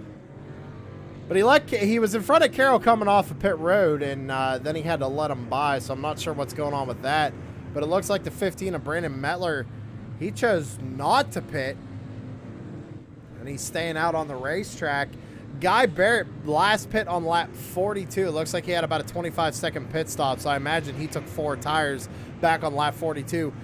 But he was in front of Carroll coming off of pit road, and then he had to let him by, so I'm not sure what's going on with that. But it looks like the 15 of Brandon Mettler, he chose not to pit, and he's staying out on the racetrack. Guy Barrett, last pit on lap 42. It looks like he had about a 25-second pit stop, so I imagine he took 4 tires back on lap 42.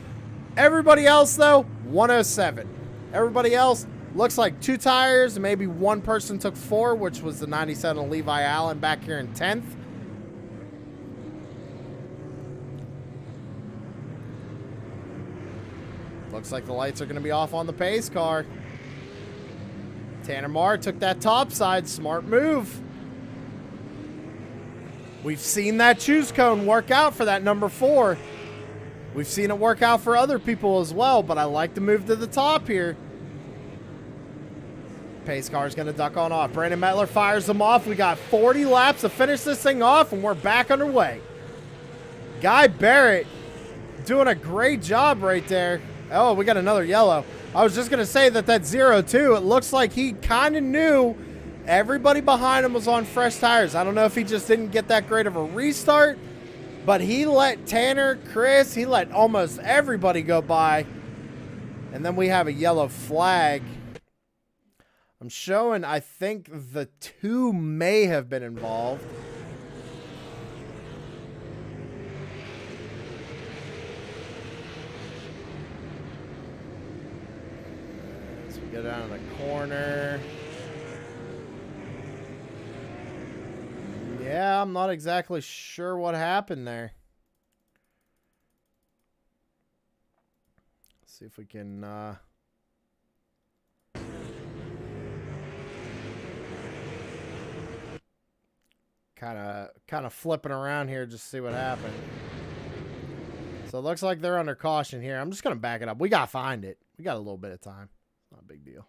Everybody else, though, 107. Everybody else, looks like 2 tires, maybe 1 person took 4, which was the 97 of Levi Allen back here in 10th. Looks like the lights are going to be off on the pace car. Tanner Marr took that top side. Smart move. We've seen that choose cone work out for that number 4. We've seen it work out for other people as well, but I like to move to the top here. Pace car is going to duck on off. Brandon Mettler fires them off. We got 40 laps to finish this thing off, and we're back underway. Guy Barrett doing a great job right there. Oh, we got another yellow. I was just going to say that 0-2, it looks like he kind of knew everybody behind him was on fresh tires. I don't know if he just didn't get that great of a restart, but he let Tanner, Chris, he let almost everybody go by. And then we have a yellow flag. I'm showing, I think the 2 may have been involved. Go down to the corner. Yeah, I'm not exactly sure what happened there. Let's see if we can kind of flipping around here just to see what happened. So it looks like they're under caution here. I'm just going to back it up. We got to find it. We got a little bit of time. Not a big deal.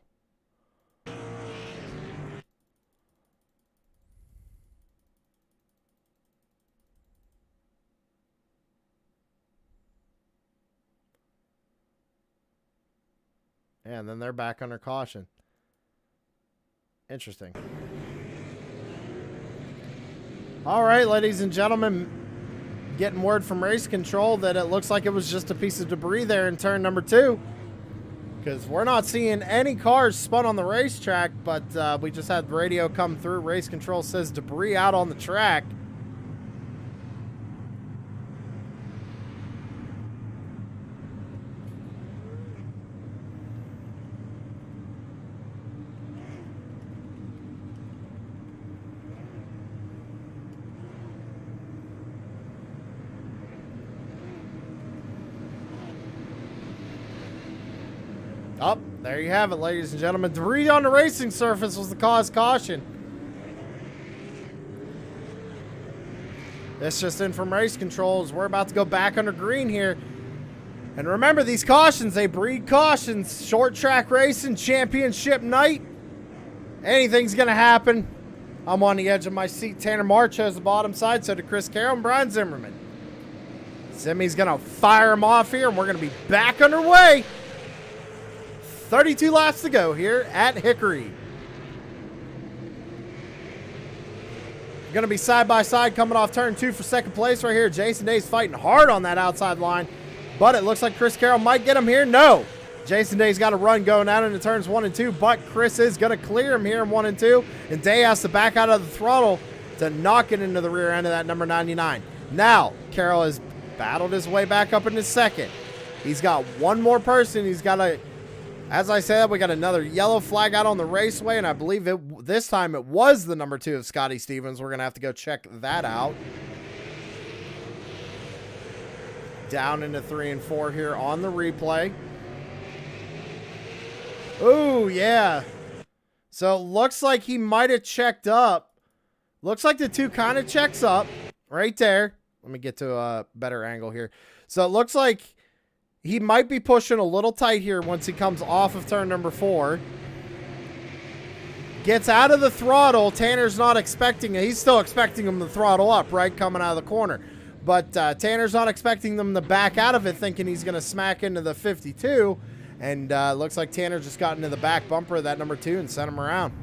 And then they're back under caution. Interesting. All right, ladies and gentlemen, getting word from race control that it looks like it was just a piece of debris there in turn number 2. Because we're not seeing any cars spun on the racetrack, but we just had radio come through. Race control says debris out on the track. Oh, there you have it, ladies and gentlemen. Debris on the racing surface was the cause caution. This just in from race controls. We're about to go back under green here. And remember, these cautions, they breed cautions. Short track racing, championship night. Anything's going to happen. I'm on the edge of my seat. Tanner March has the bottom side. So did Chris Carroll and Brian Zimmerman. Zimmy's going to fire him off here, and we're going to be back underway. 32 laps to go here at Hickory. Going to be side by side coming off turn 2 for second place right here. Jason Day's fighting hard on that outside line, but it looks like Chris Carroll might get him here. No. Jason Day's got a run going out into turns 1 and 2, but Chris is going to clear him here in 1 and 2, and Day has to back out of the throttle to knock it into the rear end of that number 99. Now, Carroll has battled his way back up into second. He's got one more person. He's got to... As I said, we got another yellow flag out on the raceway, and I believe this time it was the number 2 of Scotty Stevens. We're going to have to go check that out. Down into 3 and 4 here on the replay. Oh, yeah. So it looks like he might have checked up. Looks like the 2 kind of checks up right there. Let me get to a better angle here. So it looks like he might be pushing a little tight here once he comes off of turn number 4. Gets out of the throttle. Tanner's not expecting it. He's still expecting him to throttle up, right, coming out of the corner. But Tanner's not expecting them to back out of it, thinking he's going to smack into the 52. And looks like Tanner just got into the back bumper of that number 2 and sent him around.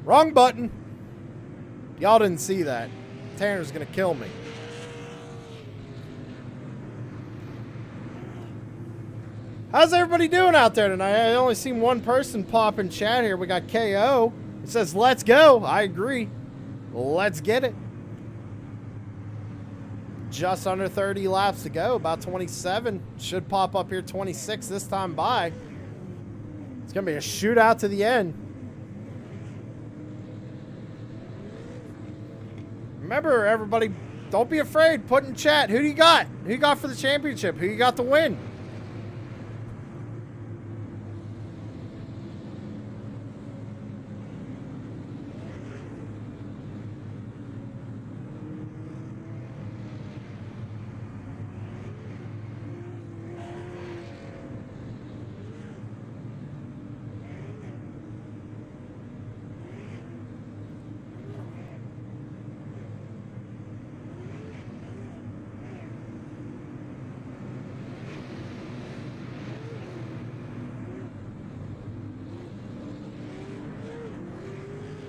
Wrong button. Y'all didn't see that. Tanner's going to kill me. How's everybody doing out there tonight? I only seen one person pop in chat here. We got KO. It says, let's go. I agree. Let's get it. Just under 30 laps to go. About 27. Should pop up here 26 this time by. It's going to be a shootout to the end. Remember, everybody, don't be afraid. Put in chat. Who do you got? Who you got for the championship? Who you got to win?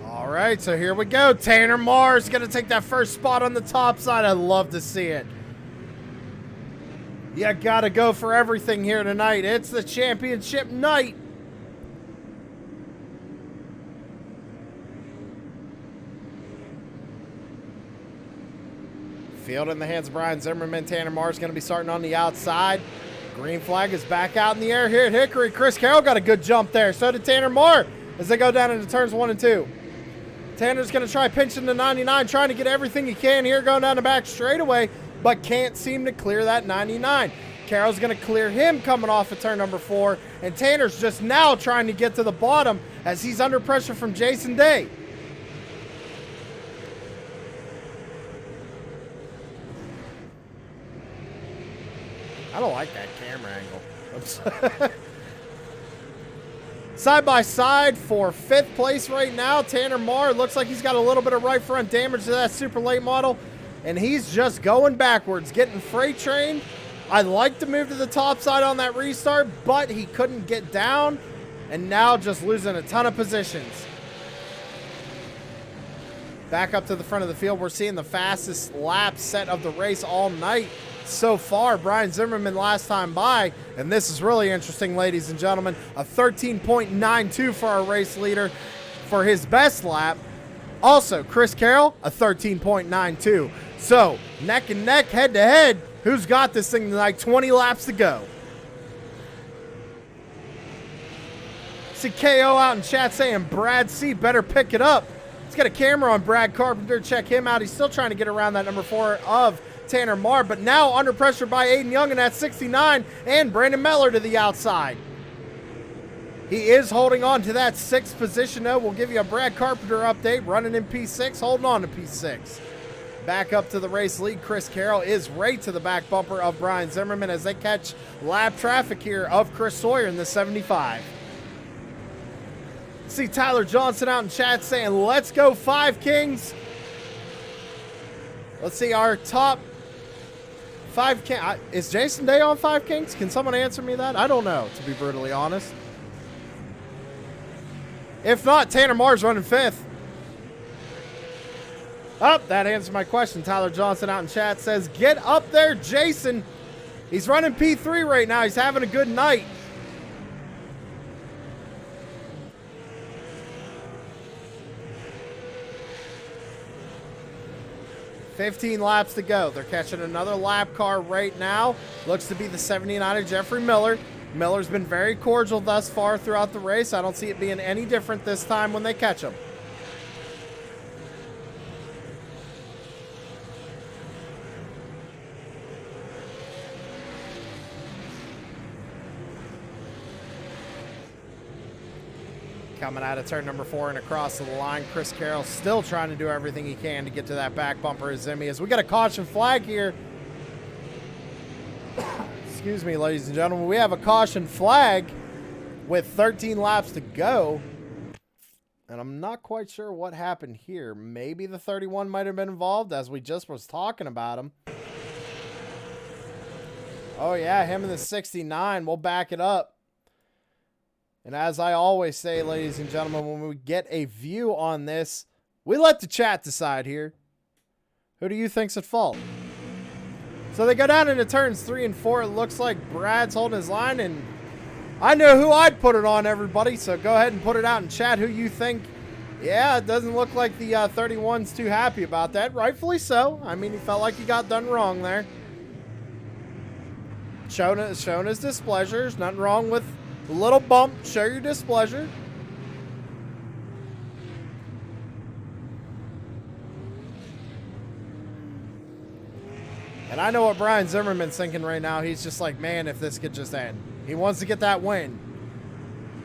All right, so here we go. Tanner Mars going to take that first spot on the top side. I'd love to see it. You got to go for everything here tonight. It's the championship night. Field in the hands of Brian Zimmerman. Tanner Marr's going to be starting on the outside. Green flag is back out in the air here at Hickory. Chris Carroll got a good jump there. So did Tanner Marr as they go down into turns 1 and 2. Tanner's going to try pinching the 99, trying to get everything he can here going down the back straightaway, but can't seem to clear that 99. Carroll's going to clear him coming off of turn number 4, and Tanner's just now trying to get to the bottom as he's under pressure from Jason Day. I don't like that camera angle. Side by side for 5th place right now. Tanner Marr looks like he's got a little bit of right front damage to that super late model, and he's just going backwards, getting freight trained. I like to move to the top side on that restart, but he couldn't get down, and now just losing a ton of positions. Back up to the front of the field, we're seeing the fastest lap set of the race all night so far. Brian Zimmerman last time by, and this is really interesting, ladies and gentlemen, a 13.92 for our race leader for his best lap. Also, Chris Carroll, a 13.92. So, neck and neck, head to head, who's got this thing tonight? 20 laps to go. See KO out in chat saying Brad C better pick it up. He's got a camera on Brad Carpenter. Check him out. He's still trying to get around that number 4 of Tanner Marr, but now under pressure by Aiden Young in that 69 and Brandon Meller to the outside. He is holding on to that 6th position, though. We'll give you a Brad Carpenter update, running in P6, holding on to P6. Back up to the race lead. Chris Carroll is right to the back bumper of Brian Zimmerman as they catch lap traffic here of Chris Sawyer in the 75. See Tyler Johnson out in chat saying, let's go 5 Kings. Let's see our top 5 Kings. Is Jason Day on 5 Kings? Can someone answer me that? I don't know, to be brutally honest. If not, Tanner Marr's running 5th. Oh, that answers my question. Tyler Johnson out in chat says, get up there, Jason. He's running P3 right now. He's having a good night. $15 laps to go. They're catching another lap car right now. Looks to be the 79 of Jeffrey Miller. Miller's been very cordial thus far throughout the race. I don't see it being any different this time when they catch him. Coming out of turn number 4 and across the line, Chris Carroll still trying to do everything he can to get to that back bumper of Zimmy. As we got a caution flag here. Excuse me, ladies and gentlemen. We have a caution flag with 13 laps to go. And I'm not quite sure what happened here. Maybe the 31 might have been involved, as we just was talking about him. Oh, yeah, him in the 69. We'll back it up. And as I always say, ladies and gentlemen, when we get a view on this, we let the chat decide here. Who do you think's at fault? So they go down into turns 3 and 4. It looks like Brad's holding his line, and I know who I'd put it on, everybody. So go ahead and put it out in chat who you think. Yeah, it doesn't look like the 31's too happy about that. Rightfully so. I mean, he felt like he got done wrong there. Showing his displeasure. There's nothing wrong with a little bump. Show your displeasure. And I know what Brian Zimmerman's thinking right now. He's just like, man, if this could just end. He wants to get that win.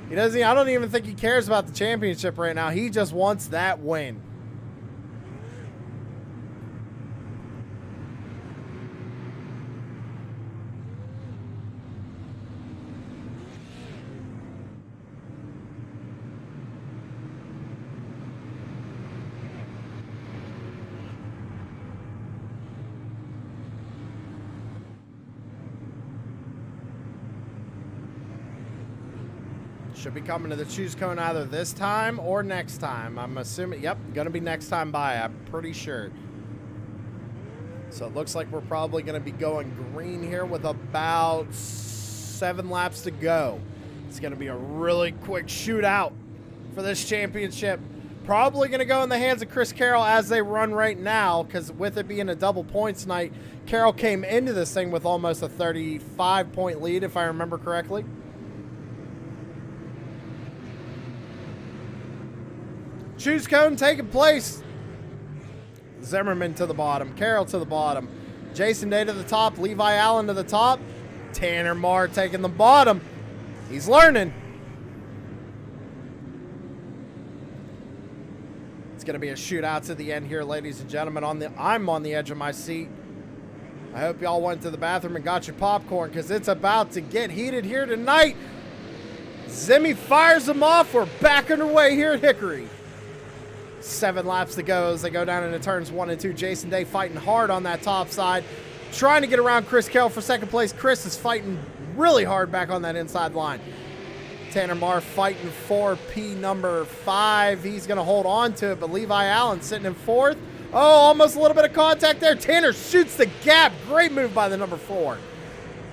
He doesn't. I don't even think he cares about the championship right now. He just wants that win. Should be coming to the choose cone either this time or next time. I'm assuming, yep, gonna be next time by, I'm pretty sure. So it looks like we're probably gonna be going green here with about 7 laps to go. It's gonna be a really quick shootout for this championship. Probably going to go in the hands of Chris Carroll as they run right now, because with it being a double points night, Carroll came into this thing with almost a 35-point lead, if I remember correctly. Choose cone taking place. Zimmerman to the bottom. Carroll to the bottom. Jason Day to the top. Levi Allen to the top. Tanner Marr taking the bottom. He's learning. It's going to be a shootout to the end here, ladies and gentlemen. I'm on the edge of my seat. I hope y'all went to the bathroom and got your popcorn, because it's about to get heated here tonight. Zimmy fires them off. We're back underway here at Hickory. 7 laps to go as they go down into turns 1 and 2. Jason Day fighting hard on that top side, trying to get around Chris Carroll for second place. Chris is fighting really hard back on that inside line. Tanner Marr fighting for P number 5. He's going to hold on to it, but Levi Allen sitting in 4th. Oh, almost a little bit of contact there. Tanner shoots the gap. Great move by the number 4.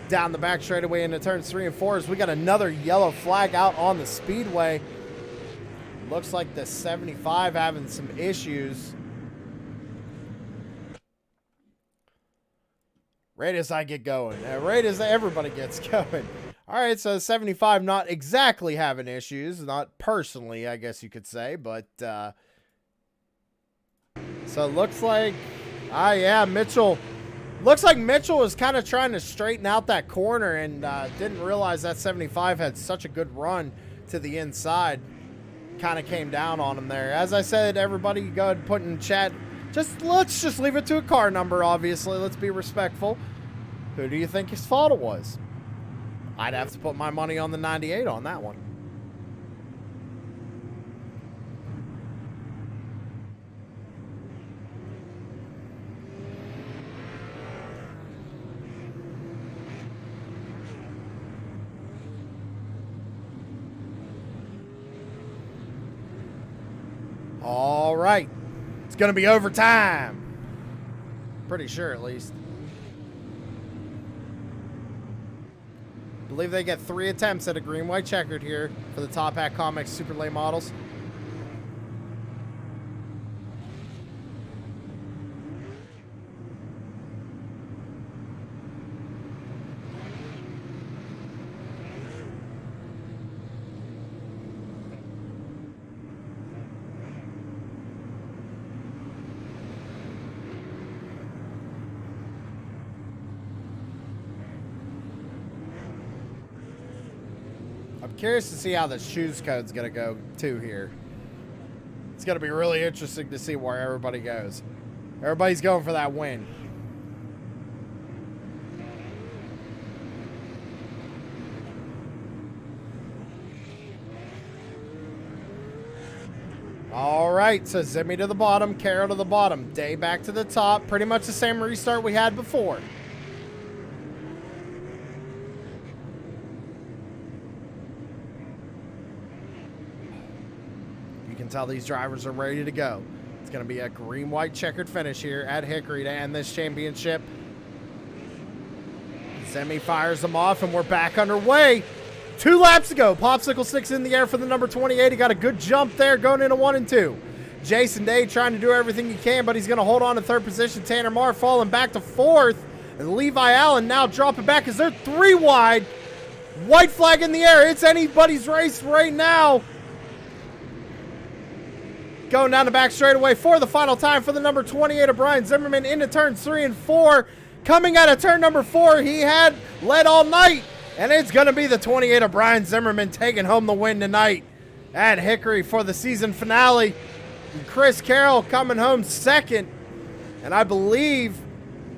Down the back straightaway into turns 3 and 4 as we got another yellow flag out on the speedway. Looks like the 75 having some issues. Right as I get going. Right as everybody gets going. All right, so 75 not exactly having issues. Not personally, I guess you could say. But, so it looks like, yeah, Mitchell. Looks like Mitchell was kind of trying to straighten out that corner and didn't realize that 75 had such a good run to the inside. Kind of came down on him there. As I said, everybody go ahead and put in chat. Let's just leave it to a car number, obviously. Let's be respectful. Who do you think his fault it was? I'd have to put my money on the 98 on that one. All right. It's going to be overtime. Pretty sure, at least. I believe they get 3 attempts at a green-white checkered here for the Top Hat Comics Super Late Models. Curious to see how the shoes code's going to go, too, here. It's going to be really interesting to see where everybody goes. Everybody's going for that win. All right, so Zimmy to the bottom, Carroll to the bottom. Day back to the top. Pretty much the same restart we had before. Tell these drivers are ready to go. It's going to be a green-white checkered finish here at Hickory to end this championship. Zimmy fires them off, and we're back underway. 2 laps to go. Popsicle sticks in the air for the number 28. He got a good jump there going into 1 and 2. Jason Day trying to do everything he can, but he's going to hold on to 3rd position. Tanner Marr falling back to 4th. And Levi Allen now dropping back as they're 3 wide. White flag in the air. It's anybody's race right now. Going down the back straightaway for the final time for the number 28 of Brian Zimmerman into turns 3 and 4. Coming out of turn number 4, he had led all night. And it's going to be the 28 of Brian Zimmerman taking home the win tonight at Hickory for the season finale. And Chris Carroll coming home 2nd. And I believe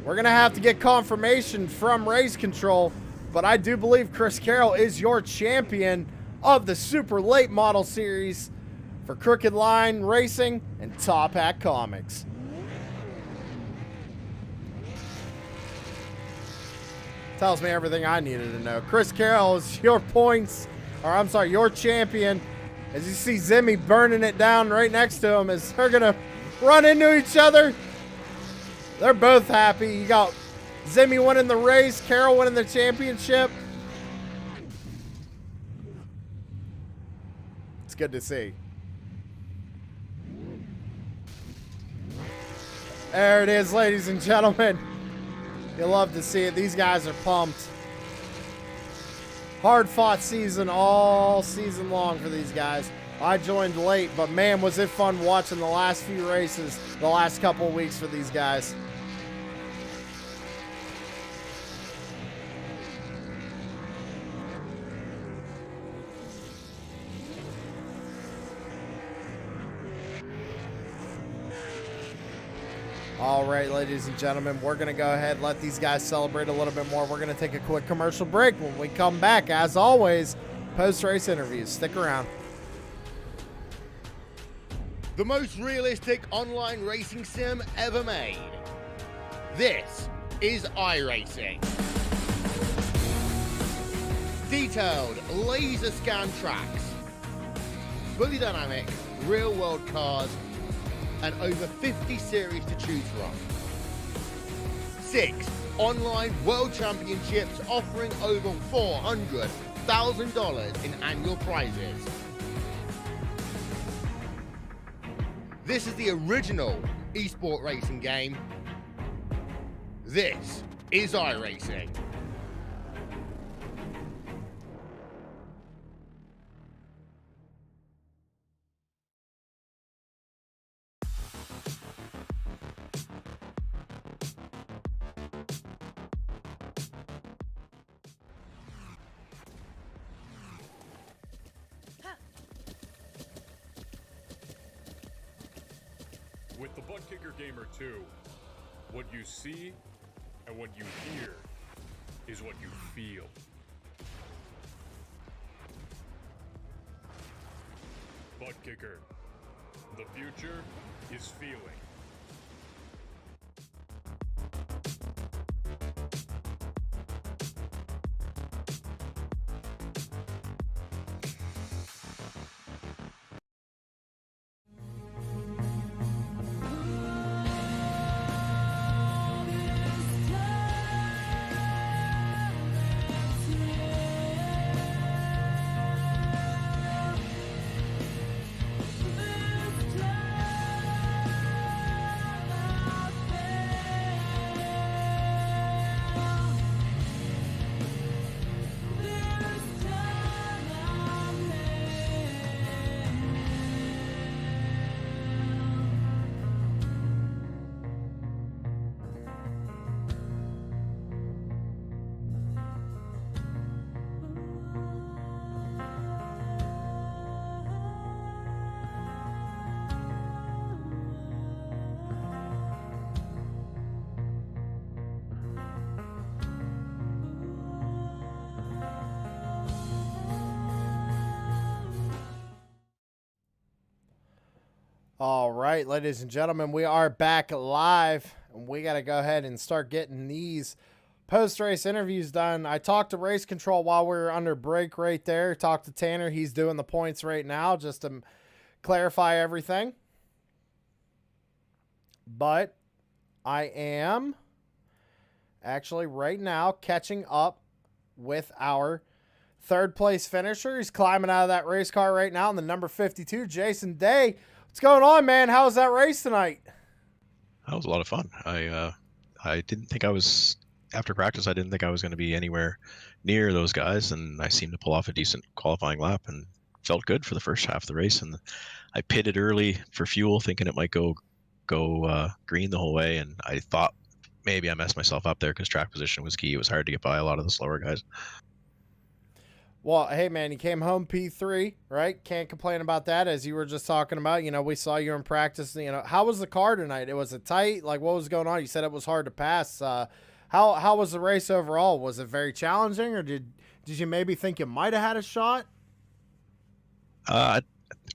we're going to have to get confirmation from Race Control. But I do believe Chris Carroll is your champion of the Super Late Model Series for Crooked Line Racing and Top Hat Comics. Tells me everything I needed to know. Chris Carroll is your your champion. As you see Zimmy burning it down right next to him as they're going to run into each other. They're both happy. You got Zimmy winning the race, Carroll winning the championship. It's good to see. There it is, ladies and gentlemen. You love to see it. These guys are pumped. Hard-fought season all season long for these guys. I joined late, but man, was it fun watching the last few races the last couple of weeks for these guys. All right, ladies and gentlemen, we're going to go ahead and let these guys celebrate a little bit more. We're going to take a quick commercial break. When we come back, as always, post-race interviews. Stick around. The most realistic online racing sim ever made. This is iRacing. Detailed laser scan tracks, fully dynamic, real world cars, and over 50 series to choose from. 6 online world championships offering over $400,000 in annual prizes. This is the original esport racing game. This is iRacing. With the Butt Kicker Gamer 2, what you see and what you hear is what you feel. Butt Kicker. The future is feeling. All right, ladies and gentlemen, we are back live, and we got to go ahead and start getting these post-race interviews done. I talked to Race Control while we were under break right there. Talked to Tanner. He's doing the points right now just to clarify everything. But I am actually right now catching up with our third-place finisher. He's climbing out of that race car right now in the number 52, Jason Day. What's going on, man? How was that race tonight? That was a lot of fun. I didn't think I was, after practice, I didn't think I was going to be anywhere near those guys, and I seemed to pull off a decent qualifying lap and felt good for the first half of the race. And I pitted early for fuel, thinking it might go green the whole way, and I thought maybe I messed myself up there because track position was key. It was hard to get by a lot of the slower guys. Well, hey, man, you came home P3, right? Can't complain about that, as you were just talking about. You know, we saw you in practice. You know, how was the car tonight? Was it tight? Like, what was going on? You said it was hard to pass. How was the race overall? Was it very challenging, or did you maybe think you might have had a shot?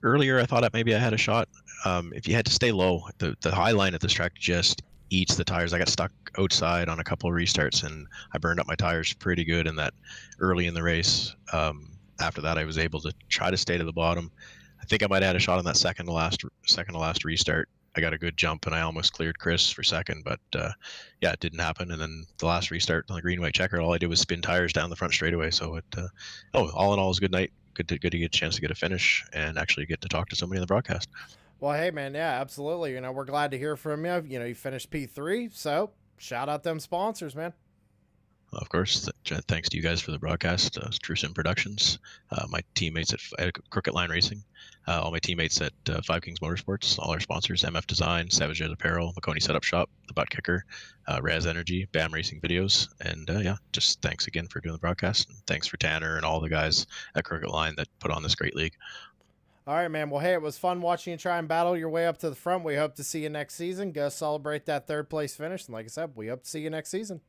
Earlier, I thought maybe I had a shot. If you had to stay low, the high line at this track just eats the tires. I got stuck outside on a couple of restarts, and I burned up my tires pretty good in that early in the race. After that, I was able to try to stay to the bottom. I think I might have had a shot on that second to last restart. I got a good jump, and I almost cleared Chris for second, but yeah, it didn't happen. And then the last restart on the green-white checker, all I did was spin tires down the front straightaway. So it, all in all, it was a good night. Good to get a chance to get a finish and actually get to talk to somebody in the broadcast. Well, hey, man, yeah, absolutely. You know, we're glad to hear from you. You know, you finished P3, so shout out them sponsors, man. Of course, thanks to you guys for the broadcast. True Sim Productions, my teammates at Crooked Line Racing, all my teammates at Five Kings Motorsports, all our sponsors: MF Design, Savage Jet Apparel, McConey Setup Shop, The Butt Kicker, Raz Energy, BAM Racing Videos, and yeah, just thanks again for doing the broadcast. And thanks for Tanner and all the guys at Crooked Line that put on this great league. All right, man. Well, hey, it was fun watching you try and battle your way up to the front. We hope to see you next season. Go celebrate that third place finish. And like I said, we hope to see you next season.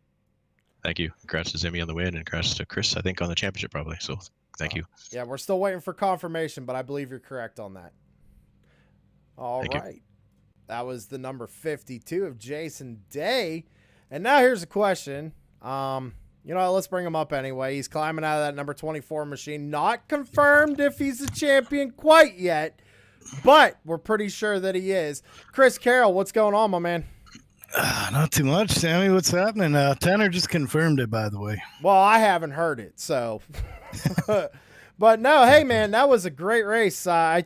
Thank you. Congrats to Zimmy on the win, and congrats to Chris, I think, on the championship probably. So thank you. Yeah, we're still waiting for confirmation, but I believe you're correct on that. All right. That was the number 52 of Jason Day. And now here's a question. You know, let's bring him up anyway. He's climbing out of that number 24 machine. Not confirmed if he's a champion quite yet, but we're pretty sure that he is. Chris Carroll, what's going on, my man? Not too much, Sammy. What's happening? Tanner just confirmed it, by the way. Well, I haven't heard it, so. But no, hey, man, that was a great race. I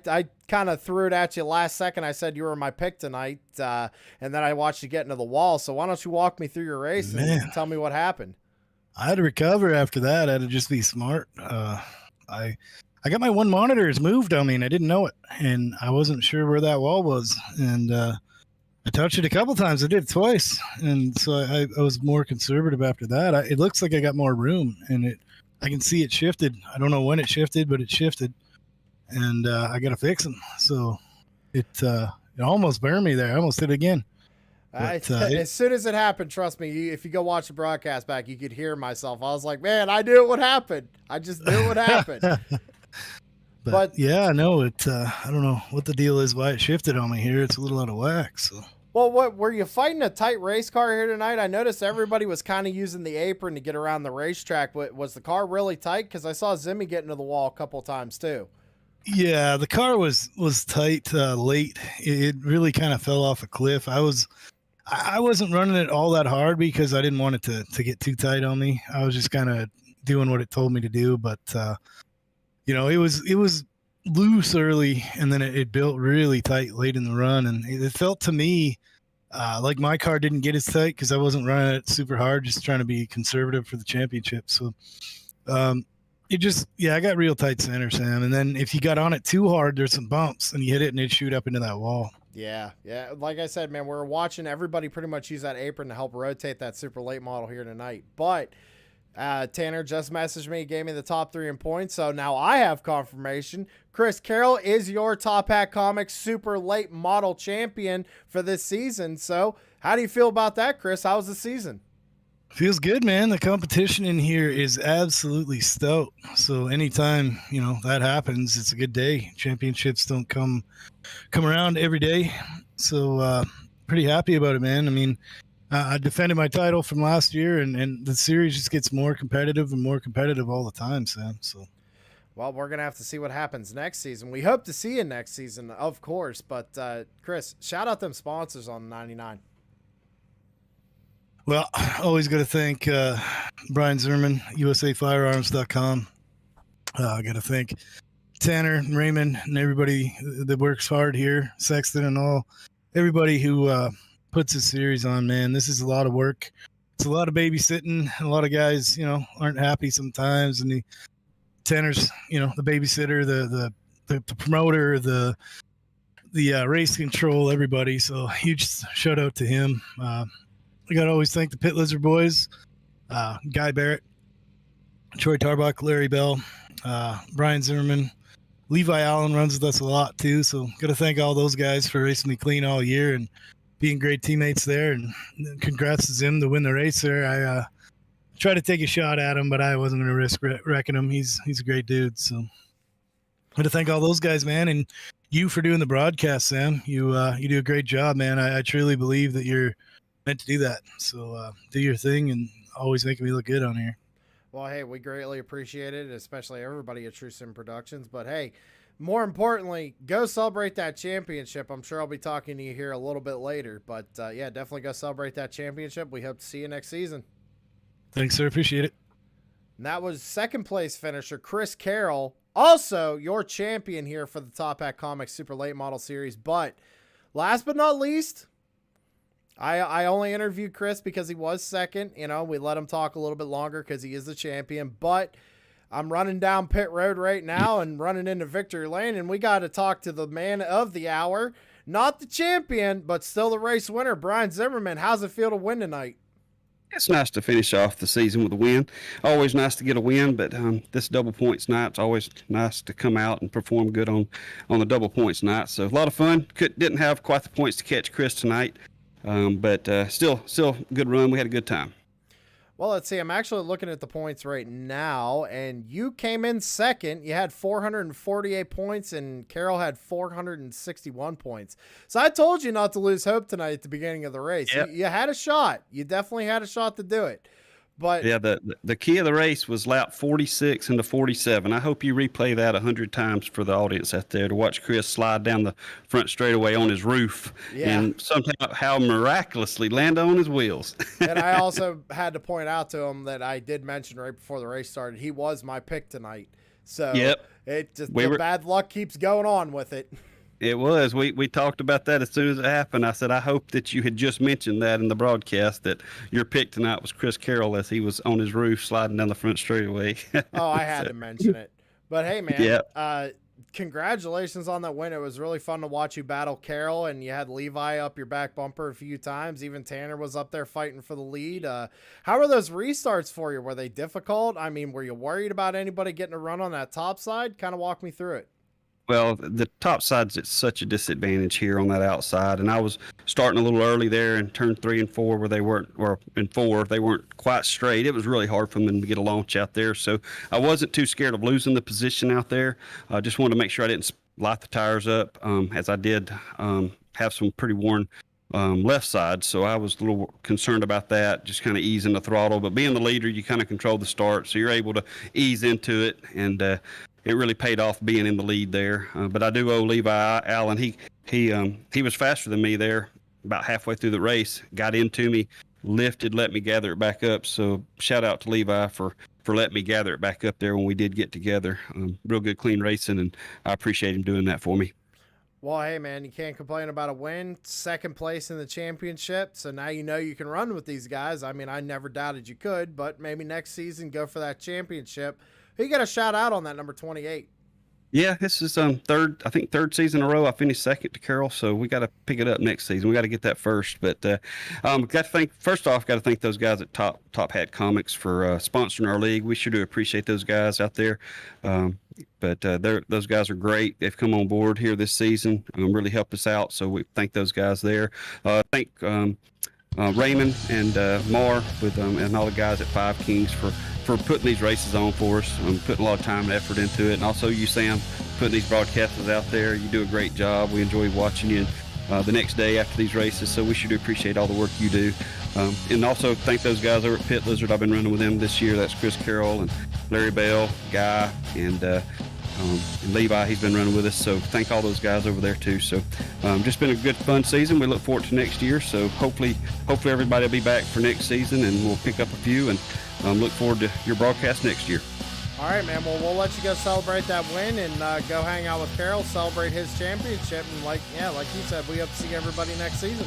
kind of threw it at you last second. I said you were my pick tonight, and then I watched you get into the wall. So why don't you walk me through your race and tell me what happened? I had to recover after that. I had to just be smart. I got my one monitors moved on me, and I didn't know it, and I wasn't sure where that wall was. And I touched it a couple times. I did it twice, and so I was more conservative after that. It looks like I got more room, and I can see it shifted. I don't know when it shifted, but it shifted, and I got to fix them. So it almost burned me there. I almost did it again. But, as soon as it happened, trust me, if you go watch the broadcast back, you could hear myself. I was like, man, I knew it would happen. I just knew it would happen. But yeah, no, I don't know what the deal is, why it shifted on me here. It's a little out of whack. So. Well, what were you fighting a tight race car here tonight? I noticed everybody was kind of using the apron to get around the racetrack. Was the car really tight? Because I saw Zimmy get into the wall a couple times too. Yeah, the car was tight late. It really kind of fell off a cliff. I wasn't running it all that hard because I didn't want it to get too tight on me. I was just kind of doing what it told me to do. But, you know, it was loose early, and then it built really tight late in the run. And it felt to me like my car didn't get as tight because I wasn't running it super hard, just trying to be conservative for the championship. So I got real tight center, Sam. And then if you got on it too hard, there's some bumps, and you hit it, and it'd shoot up into that wall. Yeah. Like I said, man, we're watching everybody pretty much use that apron to help rotate that super late model here tonight. But Tanner just messaged me, gave me the top 3 in points. So now I have confirmation. Chris Carroll is your Top Hat Comics super late model champion for this season. So how do you feel about that, Chris? How's the season? Feels good, man. The competition in here is absolutely stout. So anytime, you know, that happens, it's a good day. Championships don't come around every day. So pretty happy about it, man. I mean, I defended my title from last year, and the series just gets more competitive and more competitive all the time, Sam. So, well, we're going to have to see what happens next season. We hope to see you next season, of course. But, Chris, shout out them sponsors on 99. Well, always got to thank Brian Zimmerman, USAFirearms.com. I got to thank Tanner and Raymond and everybody that works hard here, Sexton and all, everybody who puts this series on, man. This is a lot of work. It's a lot of babysitting. A lot of guys, you know, aren't happy sometimes. And Tanner's, you know, the babysitter, the promoter, the race control, everybody. So huge shout out to him. I got to always thank the Pit Lizard boys, Guy Barrett, Troy Tarbuck, Larry Bell, Brian Zimmerman, Levi Allen runs with us a lot too. So got to thank all those guys for racing me clean all year and being great teammates there. And congrats to Zim to win the race there. I tried to take a shot at him, but I wasn't going to risk wrecking him. He's a great dude. So got to thank all those guys, man. And you for doing the broadcast, Sam. You do a great job, man. I truly believe that you're meant to do that. So do your thing and always making me look good on here. Well, hey, we greatly appreciate it, especially everybody at True Sim Productions. But hey, more importantly, go celebrate that championship. I'm sure I'll be talking to you here a little bit later. But yeah, definitely go celebrate that championship. We hope to see you next season. Thanks, sir. Appreciate it. And that was second place finisher Chris Carroll Also, your champion here for the Top Hat Comics Super Late Model Series. But last but not least, I only interviewed Chris because he was second. You know, we let him talk a little bit longer because he is the champion. But I'm running down pit road right now and running into victory lane, and we got to talk to the man of the hour. Not the champion, but still the race winner, Brian Zimmerman. How's it feel to win tonight? It's nice to finish off the season with a win. Always nice to get a win, but this double points night, it's always nice to come out and perform good on the double points night. So a lot of fun. Didn't have quite the points to catch Chris tonight, but still good run. We had a good time. Well, let's see. I'm actually looking at the points right now, and you came in second. You had 448 points, and Carol had 461 points. So I told you not to lose hope tonight at the beginning of the race. Yep. You had a shot. You definitely had a shot to do it. But yeah, the key of the race was lap 46 into 47. I hope you replay that 100 times for the audience out there to watch Chris slide down the front straightaway on his roof and somehow miraculously land on his wheels. And I also had to point out to him that I did mention right before the race started, he was my pick tonight. So it just bad luck keeps going on with it. It was. We talked about that as soon as it happened. I said, I hope that you had just mentioned that in the broadcast, that your pick tonight was Chris Carroll as he was on his roof sliding down the front straightaway. Oh, I had to mention it. But hey, man, congratulations on that win. It was really fun to watch you battle Carroll, and you had Levi up your back bumper a few times. Even Tanner was up there fighting for the lead. How were those restarts for you? Were they difficult? I mean, were you worried about anybody getting a run on that top side? Kind of walk me through it. Well, the top side's at such a disadvantage here on that outside, and I was starting a little early there in turn 3 and 4 where they weren't, or in 4, they weren't quite straight. It was really hard for them to get a launch out there, so I wasn't too scared of losing the position out there. I just wanted to make sure I didn't light the tires up, as I did have some pretty worn left side, so I was a little concerned about that, just kind of easing the throttle. But being the leader, you kind of control the start, so you're able to ease into it, and it really paid off being in the lead there. But I do owe Levi Allen. He was faster than me there about halfway through the race, got into me, lifted, let me gather it back up. So shout out to Levi for letting me gather it back up there when we did get together. Real good, clean racing, and I appreciate him doing that for me. Well, hey, man, you can't complain about a win. Second place in the championship, so now you know you can run with these guys. I mean, I never doubted you could, but maybe next season go for that championship. Who you got a shout out on that number 28? Yeah, this is third season in a row. I finished second to Carroll, so we got to pick it up next season. We got to get that first. But got to thank those guys at Top Hat Comics for sponsoring our league. We sure do appreciate those guys out there. But those guys are great. They've come on board here this season, really helped us out. So we thank those guys there. Thank Raymond and Mar and all the guys at Five Kings for putting these races on for us, putting a lot of time and effort into it. And also you, Sam, putting these broadcasters out there. You do a great job. We enjoy watching you the next day after these races, so we sure do appreciate all the work you do. And also thank those guys over at Pit Lizard. I've been running with them this year. That's Chris Carroll and Larry Bell, Guy, and Levi. He's been running with us, so thank all those guys over there too. So just been a good, fun season. We look forward to next year, so hopefully everybody will be back for next season, and we'll pick up a few, and look forward to your broadcast next year. All right, man. Well, we'll let you go celebrate that win and go hang out with Carroll, celebrate his championship, and like you said, we hope to see everybody next season.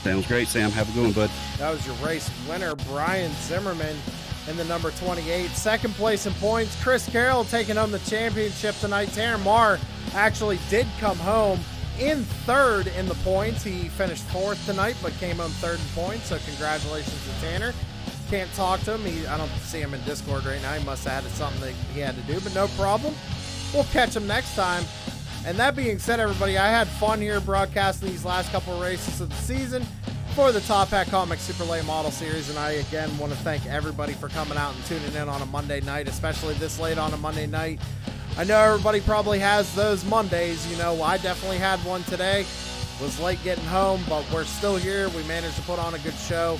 Sounds great, Sam. Have a good one, bud. That was your race winner, Brian Zimmerman, in the number 28. Second place in points, Chris Carroll taking home the championship tonight. Tanner Marr actually did come home in third in the points. He finished fourth tonight, but came home third in points, so congratulations to Tanner. Can't talk to him. I don't see him in Discord right now. He must have had something that he had to do, but no problem. We'll catch him next time. And that being said, everybody, I had fun here broadcasting these last couple of races of the season for the Top Hat Comics Super Late Model Series. And I, again, want to thank everybody for coming out and tuning in on a Monday night, especially this late on a Monday night. I know everybody probably has those Mondays. You know, I definitely had one today. Was late getting home, but we're still here. We managed to put on a good show.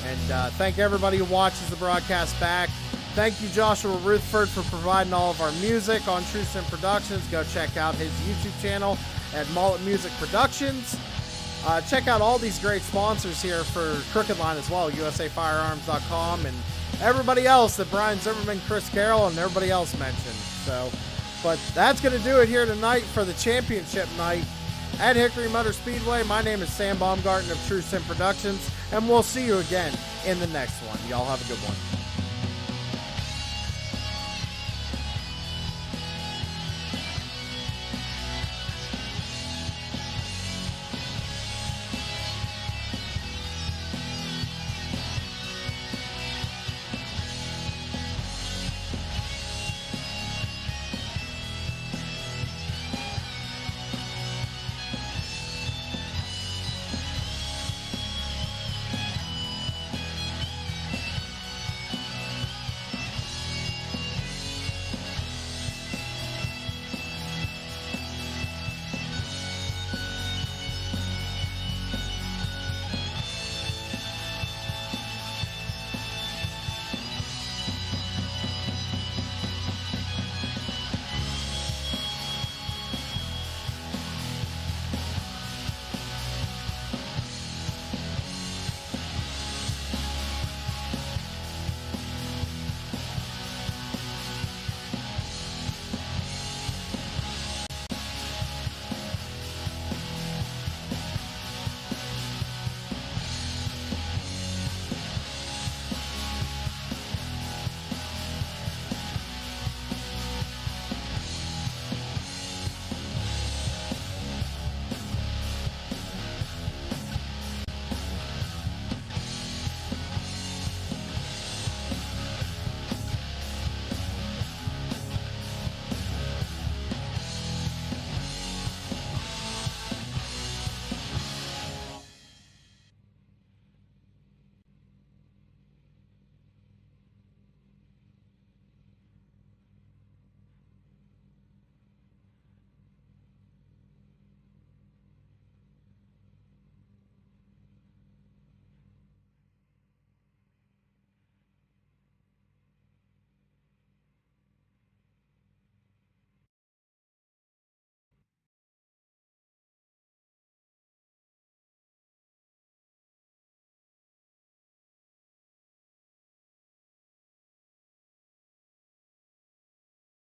And thank everybody who watches the broadcast back. Thank you, Joshua Rutherford, for providing all of our music on True Sim Productions. Go check out his YouTube channel at Mullet Music Productions. Check out all these great sponsors here for Crooked Line as well, USAFirearms.com, and everybody else that Brian Zimmerman, Chris Carroll, and everybody else mentioned. So But that's going to do it here tonight for the championship night at Hickory Motor Speedway. My name is Sam Baumgarten of True Sim Productions, and we'll see you again in the next one. Y'all have a good one.